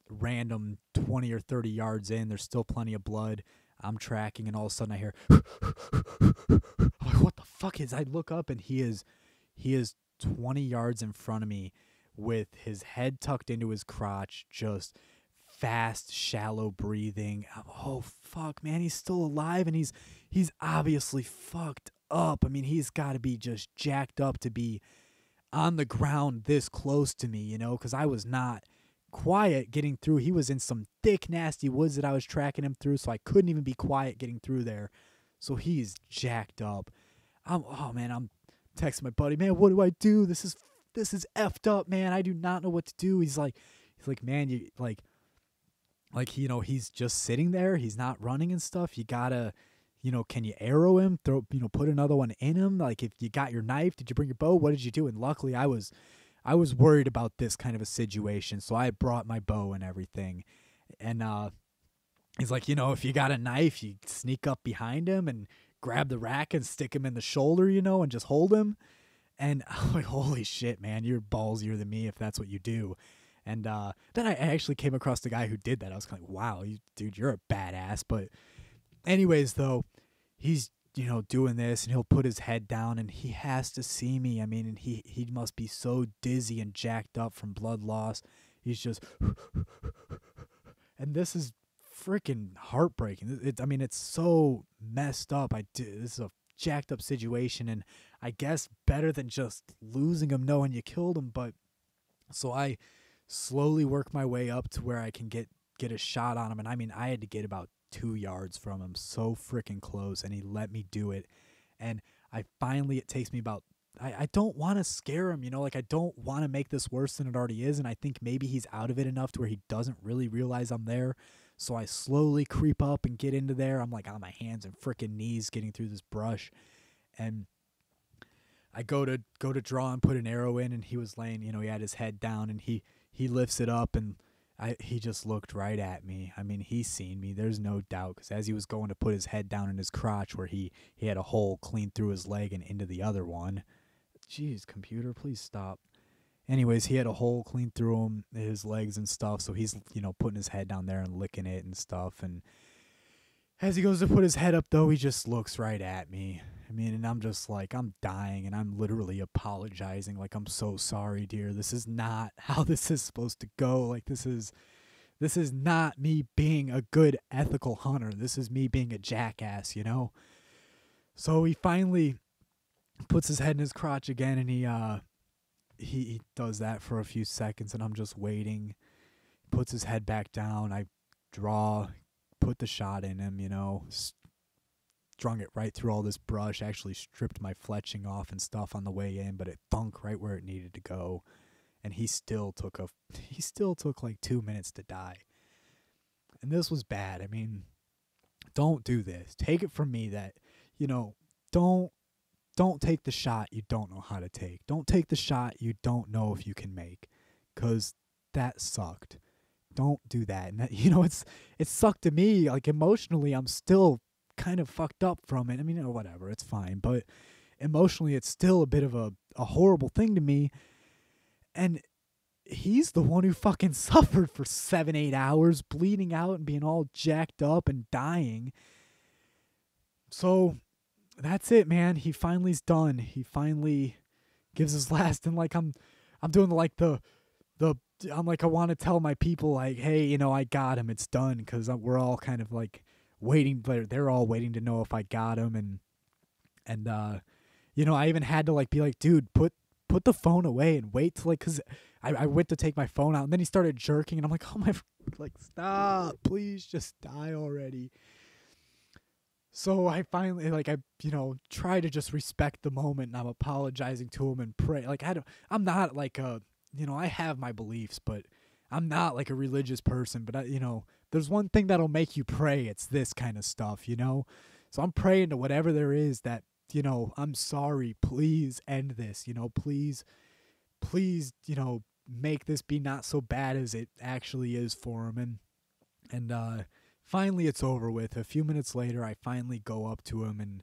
random 20 or 30 yards in, there's still plenty of blood. I'm tracking, and all of a sudden I hear, I'm like, what the fuck is? I look up, and he is 20 yards in front of me with his head tucked into his crotch, just fast, shallow breathing. Oh fuck, man, he's still alive, and he's obviously fucked up. I mean, he's got to be just jacked up to be on the ground this close to me, you know, because I was not quiet getting through. He was in some thick, nasty woods that I was tracking him through, so I couldn't even be quiet getting through there. So he's jacked up. I'm texting my buddy, man, what do I do? This is effed up, man. I do not know what to do. He's like, man, you like, you know, he's just sitting there. He's not running and stuff. You gotta, you know, can you arrow him? Put another one in him. Like, if you got your knife, did you bring your bow? What did you do? And luckily, I was worried about this kind of a situation, so I brought my bow and everything. And he's like, you know, if you got a knife, you sneak up behind him and grab the rack and stick him in the shoulder, you know, and just hold him. And I'm like, holy shit, man, you're ballsier than me if that's what you do. And then I actually came across the guy who did that. I was kind of like, wow, dude, you're a badass. But anyways, though, he's, you know, doing this, and he'll put his head down, and he has to see me. I mean, and he must be so dizzy and jacked up from blood loss. He's just, and this is freaking heartbreaking. It's so messed up. This is a jacked up situation, and I guess better than just losing him knowing you killed him. But so I slowly work my way up to where I can get a shot on him, and I mean, I had to get about 2 yards from him, so freaking close, and he let me do it. And it takes me about, I don't want to scare him, you know, like, I don't want to make this worse than it already is, and I think maybe he's out of it enough to where he doesn't really realize I'm there. So I slowly creep up and get into there. I'm like on my hands and freaking knees getting through this brush, and I go to draw and put an arrow in, and he was laying, you know, he had his head down, and he lifts it up, and he just looked right at me. I mean, he's seen me, there's no doubt, because as he was going to put his head down in his crotch where he had a hole clean through his leg and into the other one. Jeez, computer, please stop. Anyways, he had a hole clean through his legs and stuff, so he's, you know, putting his head down there and licking it and stuff. And as he goes to put his head up, though, he just looks right at me. I mean, and I'm just like, I'm dying, and I'm literally apologizing, like, I'm so sorry, dear. This is not how this is supposed to go. Like, this is not me being a good ethical hunter. This is me being a jackass, you know? So he finally puts his head in his crotch again, and he does that for a few seconds, and I'm just waiting. Puts his head back down. I draw, put the shot in him, you know, strung it right through all this brush, actually stripped my fletching off and stuff on the way in, but it thunk right where it needed to go. And he still took like 2 minutes to die. And this was bad. I mean, don't do this. Take it from me that, you know, don't take the shot you don't know how to take. Don't take the shot you don't know if you can make, because that sucked. Don't do that. And that, you know, it sucked to me. Like, emotionally, I'm still kind of fucked up from it. I mean, whatever, it's fine. But emotionally, it's still a bit of a horrible thing to me. And he's the one who fucking suffered for 7-8 hours, bleeding out and being all jacked up and dying. So that's it, man. He finally's done. He finally gives his last, and like I'm doing like the I'm like, I want to tell my people, like, hey, you know, I got him. It's done, because we're all kind of like waiting. They're all waiting to know if I got him, and you know, I even had to like be like, dude, put the phone away and wait till, like, because I went to take my phone out, and then he started jerking, and I'm like, oh my, like, stop, please, just die already. So I finally, like, you know, try to just respect the moment, and I'm apologizing to him and pray. Like, I'm not like you know, I have my beliefs, but I'm not like a religious person. But you know, there's one thing that'll make you pray. It's this kind of stuff, you know? So I'm praying to whatever there is that, you know, I'm sorry, please end this, you know, please, you know, make this be not so bad as it actually is for him. And finally it's over with. A few minutes later, I finally go up to him, and,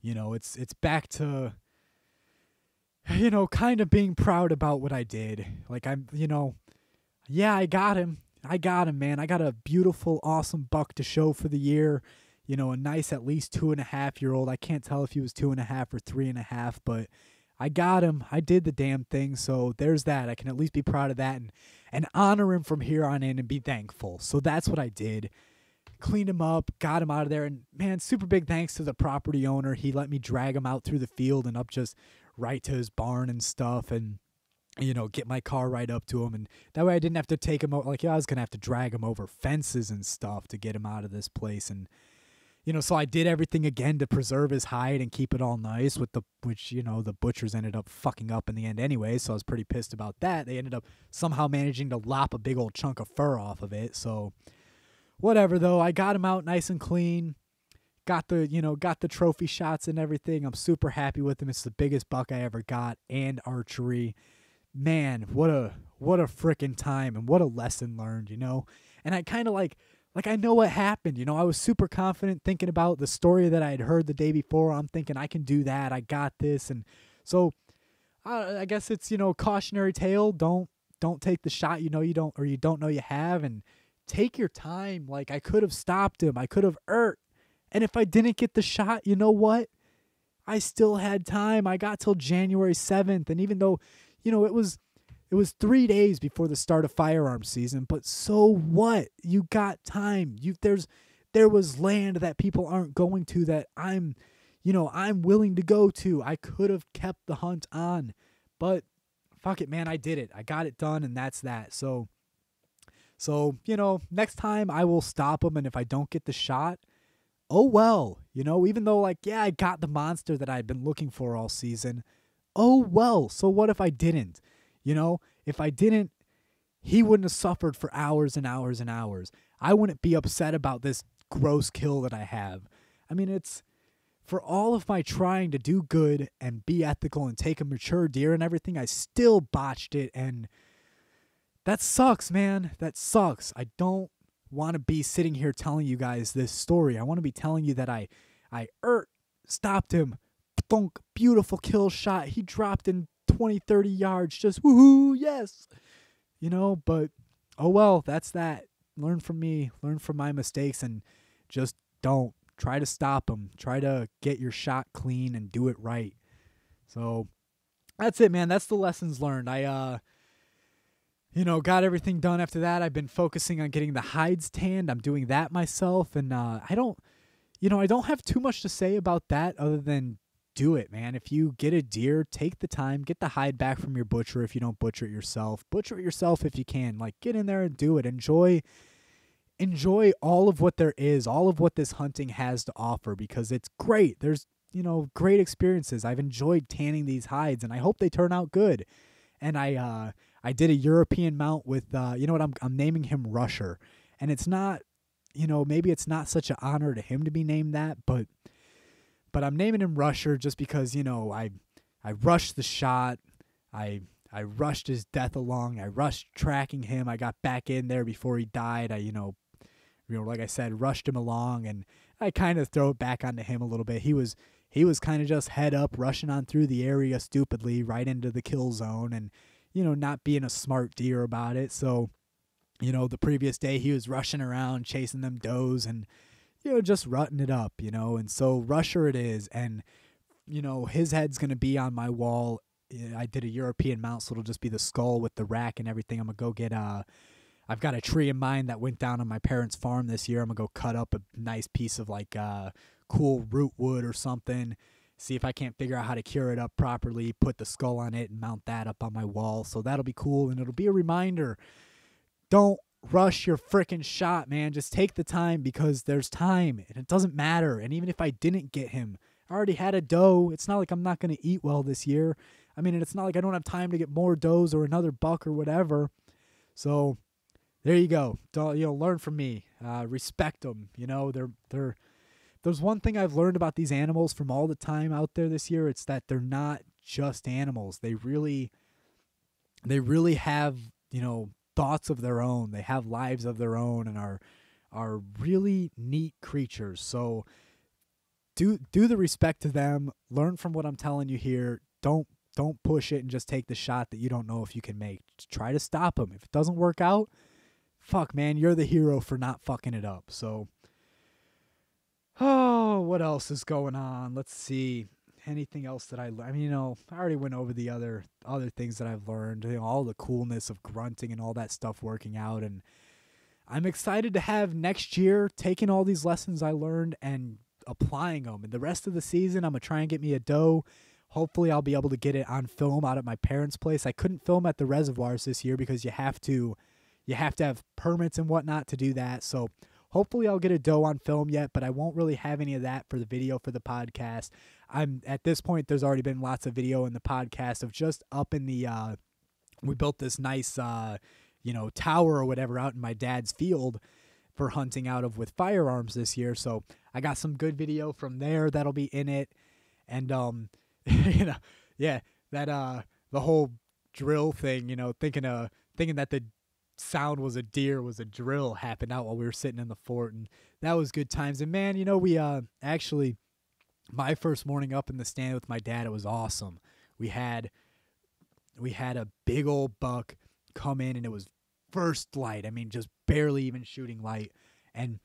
you know, it's back to, you know, kind of being proud about what I did. Like, I'm, you know, yeah, I got him, man. I got a beautiful, awesome buck to show for the year. You know, a nice, at least 2.5-year-old. I can't tell if he was 2.5 or 3.5, but I got him. I did the damn thing. So there's that. I can at least be proud of that and honor him from here on in and be thankful. So that's what I did. Cleaned him up, got him out of there, and man, super big thanks to the property owner. He let me drag him out through the field and up just right to his barn and stuff. And get my car right up to him, and that way I didn't have to take him like I was gonna have to drag him over fences and stuff to get him out of this place. And so I did everything again to preserve his hide and keep it all nice, which the butchers ended up fucking up in the end anyway, so I was pretty pissed about that. They ended up somehow managing to lop a big old chunk of fur off of it. So whatever, though, I got him out nice and clean. Got the trophy shots and everything. I'm super happy with him. It's the biggest buck I ever got, and archery. Man, what a frickin' time, and what a lesson learned, And I kind of like I know what happened, I was super confident thinking about the story that I had heard the day before. I'm thinking I can do that. I got this. And so I guess it's, cautionary tale. Don't take the shot you don't know you have, and take your time. Like, I could have stopped him. I could have and if I didn't get the shot, you know what? I still had time. I got till January 7th. And even though, it was 3 days before the start of firearms season, but so what? You got time. There was land that people aren't going to that I'm willing to go to. I could have kept the hunt on, but fuck it, man. I did it. I got it done, and that's that. So, next time I will stop him, and if I don't get the shot, oh well, even though I got the monster that I've been looking for all season. Oh well, so what if I didn't? If I didn't, he wouldn't have suffered for hours and hours and hours. I wouldn't be upset about this gross kill that I have. I mean, it's for all of my trying to do good and be ethical and take a mature deer and everything, I still botched it, and that sucks, man. That sucks. I don't want to be sitting here telling you guys this story. I want to be telling you that I stopped him. Thunk, beautiful kill shot. He dropped in 20, 30 yards. Just woohoo, yes. But oh well, that's that. Learn from me. Learn from my mistakes, and just don't. Try to stop him. Try to get your shot clean and do it right. So that's it, man. That's the lessons learned. I got everything done after that. I've been focusing on getting the hides tanned. I'm doing that myself, and I don't have too much to say about that other than do it, man. If you get a deer, take the time, get the hide back from your butcher if you don't butcher it yourself. Butcher it yourself if you can. Like, get in there and do it. Enjoy all of what there is, all of what this hunting has to offer, because it's great. There's, great experiences. I've enjoyed tanning these hides, and I hope they turn out good. And I did a European mount with, I'm naming him Rusher. And it's not, maybe it's not such an honor to him to be named that, but I'm naming him Rusher just because, I rushed the shot. I rushed his death along. I rushed tracking him. I got back in there before he died. I, like I said, rushed him along, and I kind of throw it back onto him a little bit. He was kind of just head up, rushing on through the area stupidly right into the kill zone, and, not being a smart deer about it. So, the previous day he was rushing around chasing them does and, just rutting it up, and so Rusher it is. And, his head's going to be on my wall. I did a European mount, so it'll just be the skull with the rack and everything. I'm going to go get, I've got a tree in mind that went down on my parents' farm this year. I'm going to go cut up a nice piece of cool root wood or something. See if I can't figure out how to cure it up properly, put the skull on it and mount that up on my wall. So that'll be cool, and it'll be a reminder. Don't rush your frickin' shot, man. Just take the time, because there's time, and it doesn't matter. And even if I didn't get him, I already had a doe. It's not like I'm not going to eat well this year. I mean, and it's not like I don't have time to get more does or another buck or whatever. So there you go. Don't, learn from me. Respect them. There's one thing I've learned about these animals from all the time out there this year. It's that they're not just animals. They really have, thoughts of their own. They have lives of their own and are really neat creatures. So do the respect to them. Learn from what I'm telling you here. Don't push it and just take the shot that you don't know if you can make. Just try to stop them. If it doesn't work out, fuck, man, you're the hero for not fucking it up. So, oh, what else is going on? Let's see. Anything else that I already went over the other things that I've learned, all the coolness of grunting and all that stuff working out. And I'm excited to have next year taking all these lessons I learned and applying them. And the rest of the season, I'm going to try and get me a doe. hopefully I'll be able to get it on film out at my parents' place. I couldn't film at the reservoirs this year because you have to have permits and whatnot to do that. So hopefully I'll get a doe on film yet, but I won't really have any of that for the video for the podcast. I'm at this point, there's already been lots of video in the podcast of just up in the we built this nice tower or whatever out in my dad's field for hunting out of with firearms this year. So I got some good video from there that'll be in it. And the whole drill thing, thinking that the sound was a deer was a drill happened out while we were sitting in the fort, and that was good times. And man, we actually, my first morning up in the stand with my dad, it was awesome. We had a big old buck come in, and it was first light. I mean, just barely even shooting light. And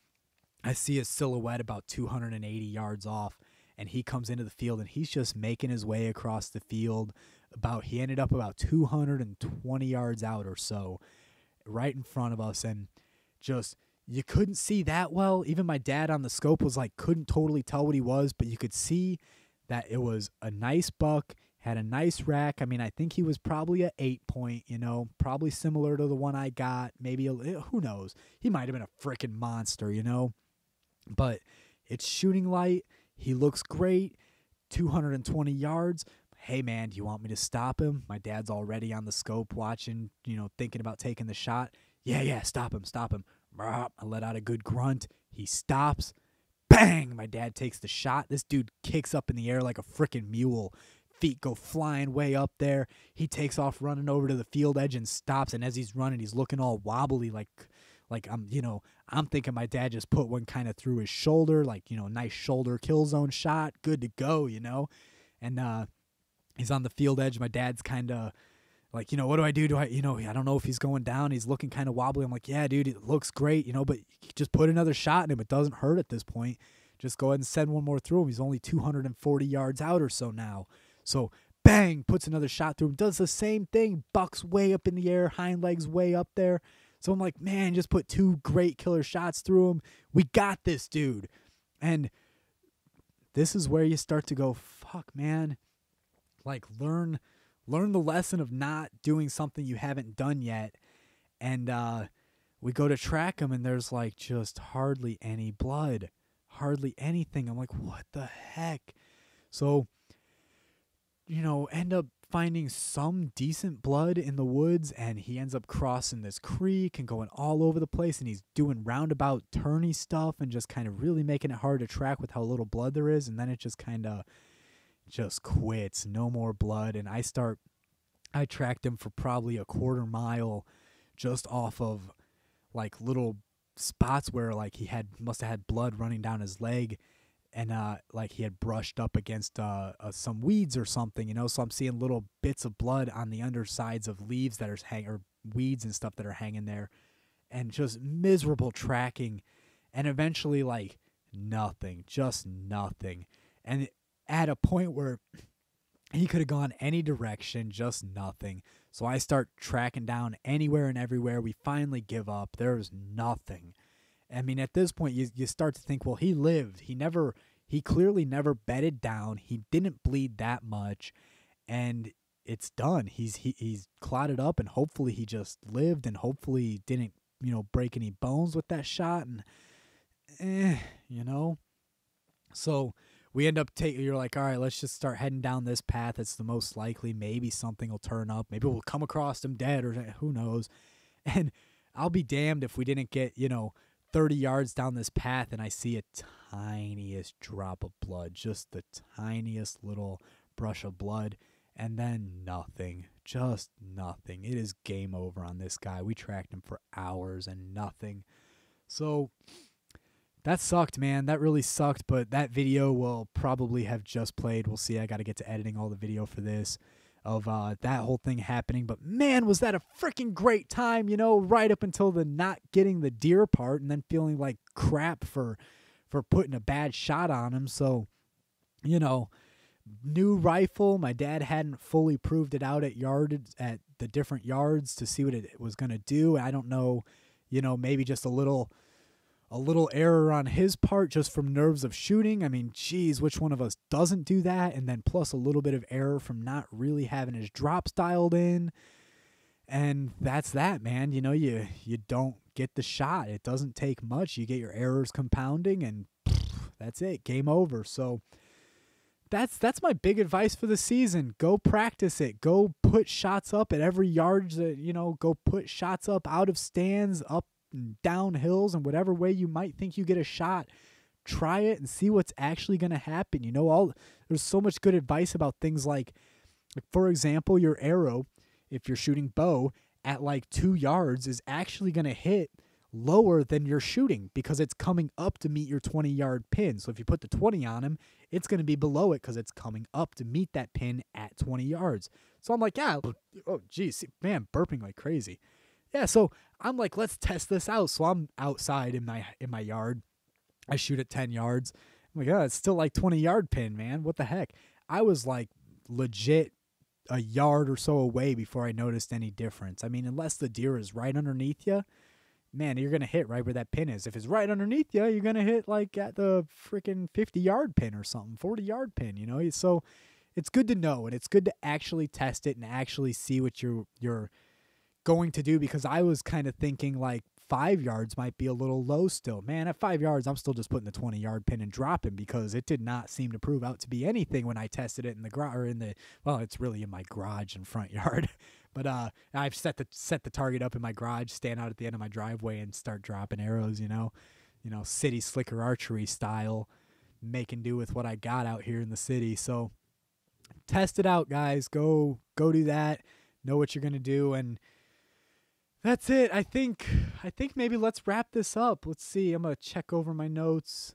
I see his silhouette about 280 yards off, and he comes into the field, and he's just making his way across the field. He ended up about 220 yards out or so, right in front of us, and just, you couldn't see that well. Even my dad on the scope was like, couldn't totally tell what he was, but you could see that it was a nice buck, had a nice rack. I mean, I think he was probably a 8-point, probably similar to the one I got. Maybe, who knows? He might have been a freaking monster, But it's shooting light. He looks great. 220 yards. Hey, man, do you want me to stop him? My dad's already on the scope watching, thinking about taking the shot. Yeah, stop him. I let out a good grunt. He stops. Bang! My dad takes the shot. This dude kicks up in the air like a freaking mule. Feet go flying way up there. He takes off running over to the field edge and stops. And as he's running, he's looking all wobbly like I'm thinking my dad just put one kind of through his shoulder, nice shoulder kill zone shot, good to go, And he's on the field edge. My dad's kind of like, what do I do? I don't know if he's going down. He's looking kind of wobbly. I'm like, yeah, dude, it looks great, but just put another shot in him. It doesn't hurt at this point. Just go ahead and send one more through him. He's only 240 yards out or so now. So bang, puts another shot through him. Does the same thing. Buck's way up in the air, hind legs way up there. So I'm like, man, just put 2 great killer shots through him. We got this, dude. And this is where you start to go, fuck, man. Like, learn the lesson of not doing something you haven't done yet. And we go to track him, and there's like just hardly any blood, hardly anything. I'm like, what the heck? So, end up finding some decent blood in the woods, and he ends up crossing this creek and going all over the place, and he's doing roundabout turny stuff and just kind of really making it hard to track with how little blood there is. And then it just kind of just quits, no more blood. And I tracked him for probably a quarter mile just off of like little spots where like he must have had blood running down his leg. And like he had brushed up against some weeds or something, So I'm seeing little bits of blood on the undersides of leaves that are or weeds and stuff that are hanging there, and just miserable tracking. And eventually, like, nothing, just nothing. And at a point where he could have gone any direction, just nothing. So I start tracking down anywhere and everywhere. We finally give up. There's nothing. I mean, at this point, you start to think, well, he lived. He clearly never bedded down. He didn't bleed that much, and it's done. He's clotted up, and hopefully he just lived, and hopefully didn't, break any bones with that shot, and, So we end up you're like, all right, let's just start heading down this path. It's the most likely. Maybe something will turn up. Maybe we'll come across him dead, or who knows. And I'll be damned if we didn't get, 30 yards down this path, and I see a tiniest drop of blood, just the tiniest little brush of blood, and then nothing, just nothing. It is game over on this guy. We tracked him for hours and nothing. So that sucked, man. That really sucked, but that video will probably have just played. We'll see. I got to get to editing all the video for this, of that whole thing happening. But man, was that a freaking great time, right up until the not getting the deer part, and then feeling like crap for putting a bad shot on him. So, new rifle. My dad hadn't fully proved it out at the different yards to see what it was going to do. I don't know, maybe just a little a little error on his part just from nerves of shooting. I mean, geez, which one of us doesn't do that? And then plus a little bit of error from not really having his drops dialed in. And that's that, man. You know, you don't get the shot. It doesn't take much. You get your errors compounding, and that's it. Game over. So that's my big advice for the season. Go practice it. Go put shots up at every yard. Go put shots up out of stands, up and down hills, and whatever way you might think you get a shot. Try it and see what's actually going to happen. There's so much good advice about things like, for example, your arrow, if you're shooting bow, at like 2 yards is actually going to hit lower than you're shooting because it's coming up to meet your 20-yard pin. So if you put the 20 on him, it's going to be below it because it's coming up to meet that pin at 20 yards. So I'm like, yeah, oh, geez, man, burping like crazy. Yeah, so I'm like, let's test this out. So I'm outside in my yard. I shoot at 10 yards. I'm like, oh, it's still like 20-yard pin, man. What the heck? I was like legit a yard or so away before I noticed any difference. I mean, unless the deer is right underneath you, man, you're going to hit right where that pin is. If it's right underneath you, you're going to hit like at the freaking 50-yard pin or something, 40-yard pin, So it's good to know, and it's good to actually test it and actually see what you're going to do, because I was kind of thinking like 5 yards might be a little low still. Man, at 5 yards, I'm still just putting the 20-yard pin and dropping because it did not seem to prove out to be anything when I tested it in the garage, or well, it's really in my garage and front yard. But I've set the target up in my garage, stand out at the end of my driveway and start dropping arrows, city slicker archery style, making do with what I got out here in the city. So test it out, guys. Go do that. Know what you're going to do, and that's it. I think maybe let's wrap this up. Let's see. I'm going to check over my notes.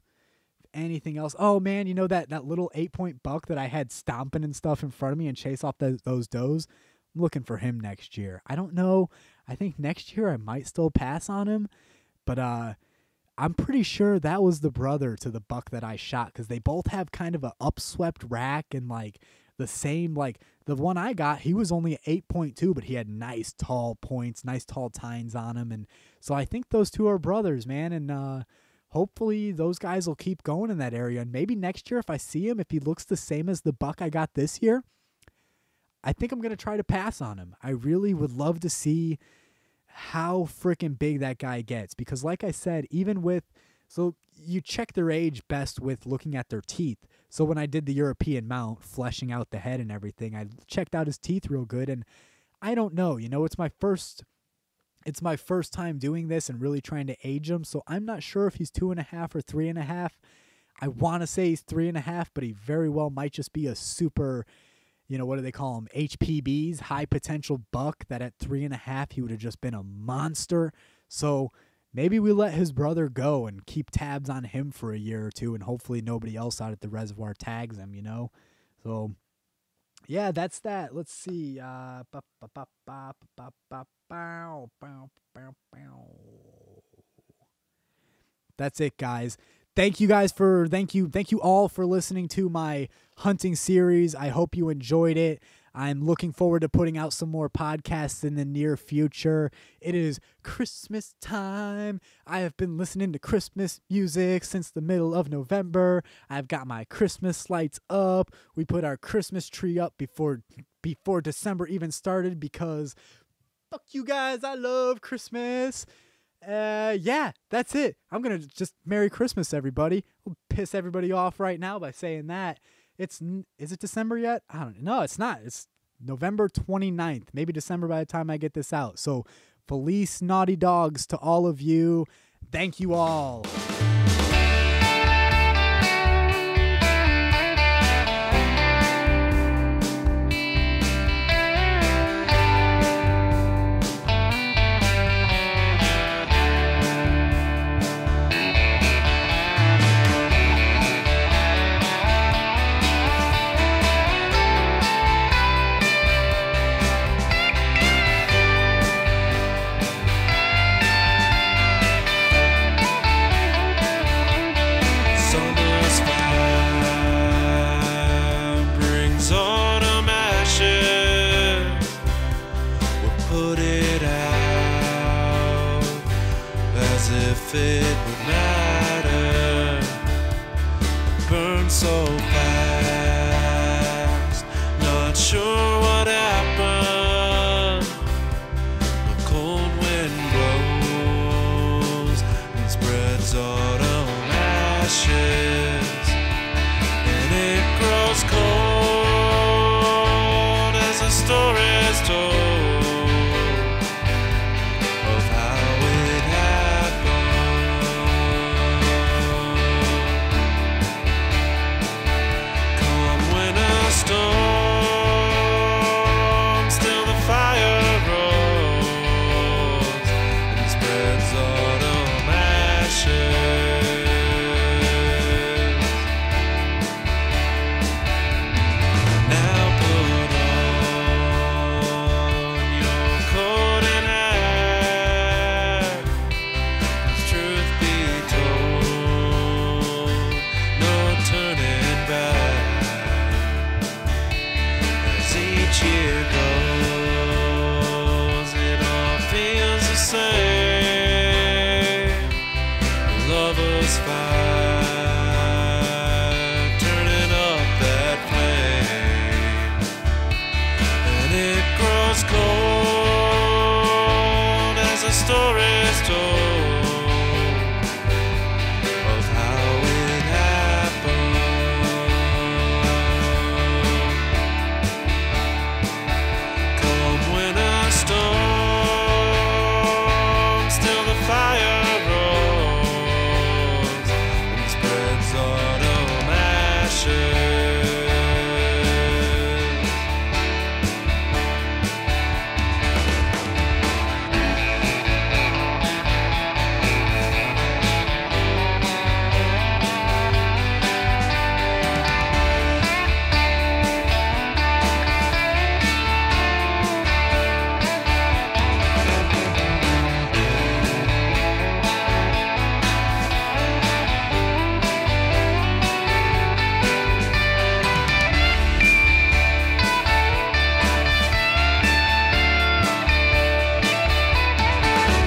If anything else. Oh, man, that little 8-point buck that I had stomping and stuff in front of me and chase off those does? I'm looking for him next year. I don't know. I think next year I might still pass on him. But I'm pretty sure that was the brother to the buck that I shot, because they both have kind of a upswept rack and like the same, like the one I got, he was only 8.2, but he had nice tall points, nice tall tines on him. And so I think those two are brothers, man. And hopefully those guys will keep going in that area. And maybe next year if I see him, if he looks the same as the buck I got this year, I think I'm going to try to pass on him. I really would love to see how freaking big that guy gets, because like I said, so you check their age best with looking at their teeth. So when I did the European mount, fleshing out the head and everything, I checked out his teeth real good. And I don't know, it's my first time doing this and really trying to age him. So I'm not sure if he's 2.5 or 3.5. I want to say he's 3.5, but he very well might just be a super, what do they call them? HPBs, high potential buck, that at 3.5, he would have just been a monster. So maybe we let his brother go and keep tabs on him for a year or two, and hopefully nobody else out at the reservoir tags him, So, yeah, that's that. Let's see. That's it, guys. Thank you all for listening to my hunting series. I hope you enjoyed it. I'm looking forward to putting out some more podcasts in the near future. It is Christmas time. I have been listening to Christmas music since the middle of November. I've got my Christmas lights up. We put our Christmas tree up before December even started, because fuck you guys, I love Christmas. Yeah, that's it. I'm going to just Merry Christmas, everybody. We'll piss everybody off right now by saying that. Is it December yet? I don't know. No, it's not. It's November 29th. Maybe December by the time I get this out. So, Felice Naughty Dogs to all of you. Thank you all. if it would matter. Burn so fast, not sure what happened. A cold wind blows and spreads autumn ashes, and it grows cold as the story is told of how it happened. Come winter storm, still the fire rolls and spreads autumn ashes. Now put on your coat and hat. Truth be told, no turning back. As each year goes, it all feels the same. Lovers fight, turning up that flame, and it grows cold as the story is told of how it happened. Come winter storm, still the fire rolls and spreads autumn ashes.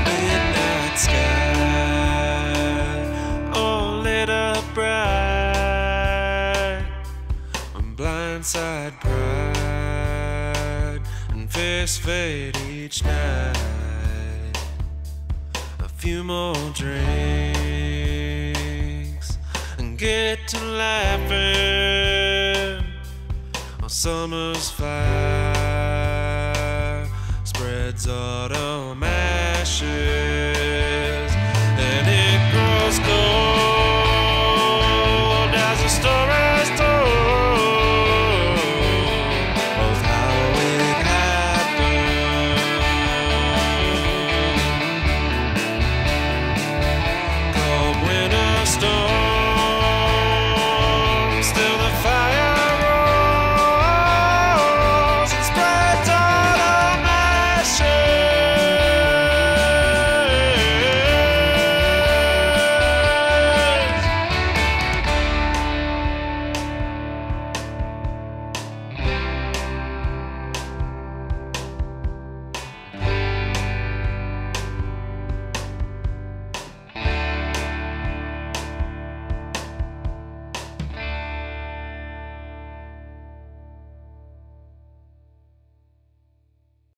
Midnight sky, all lit up bright, on blindside pride and face fade each night. A few more drinks and get to laughing. While summer's fire spreads autumn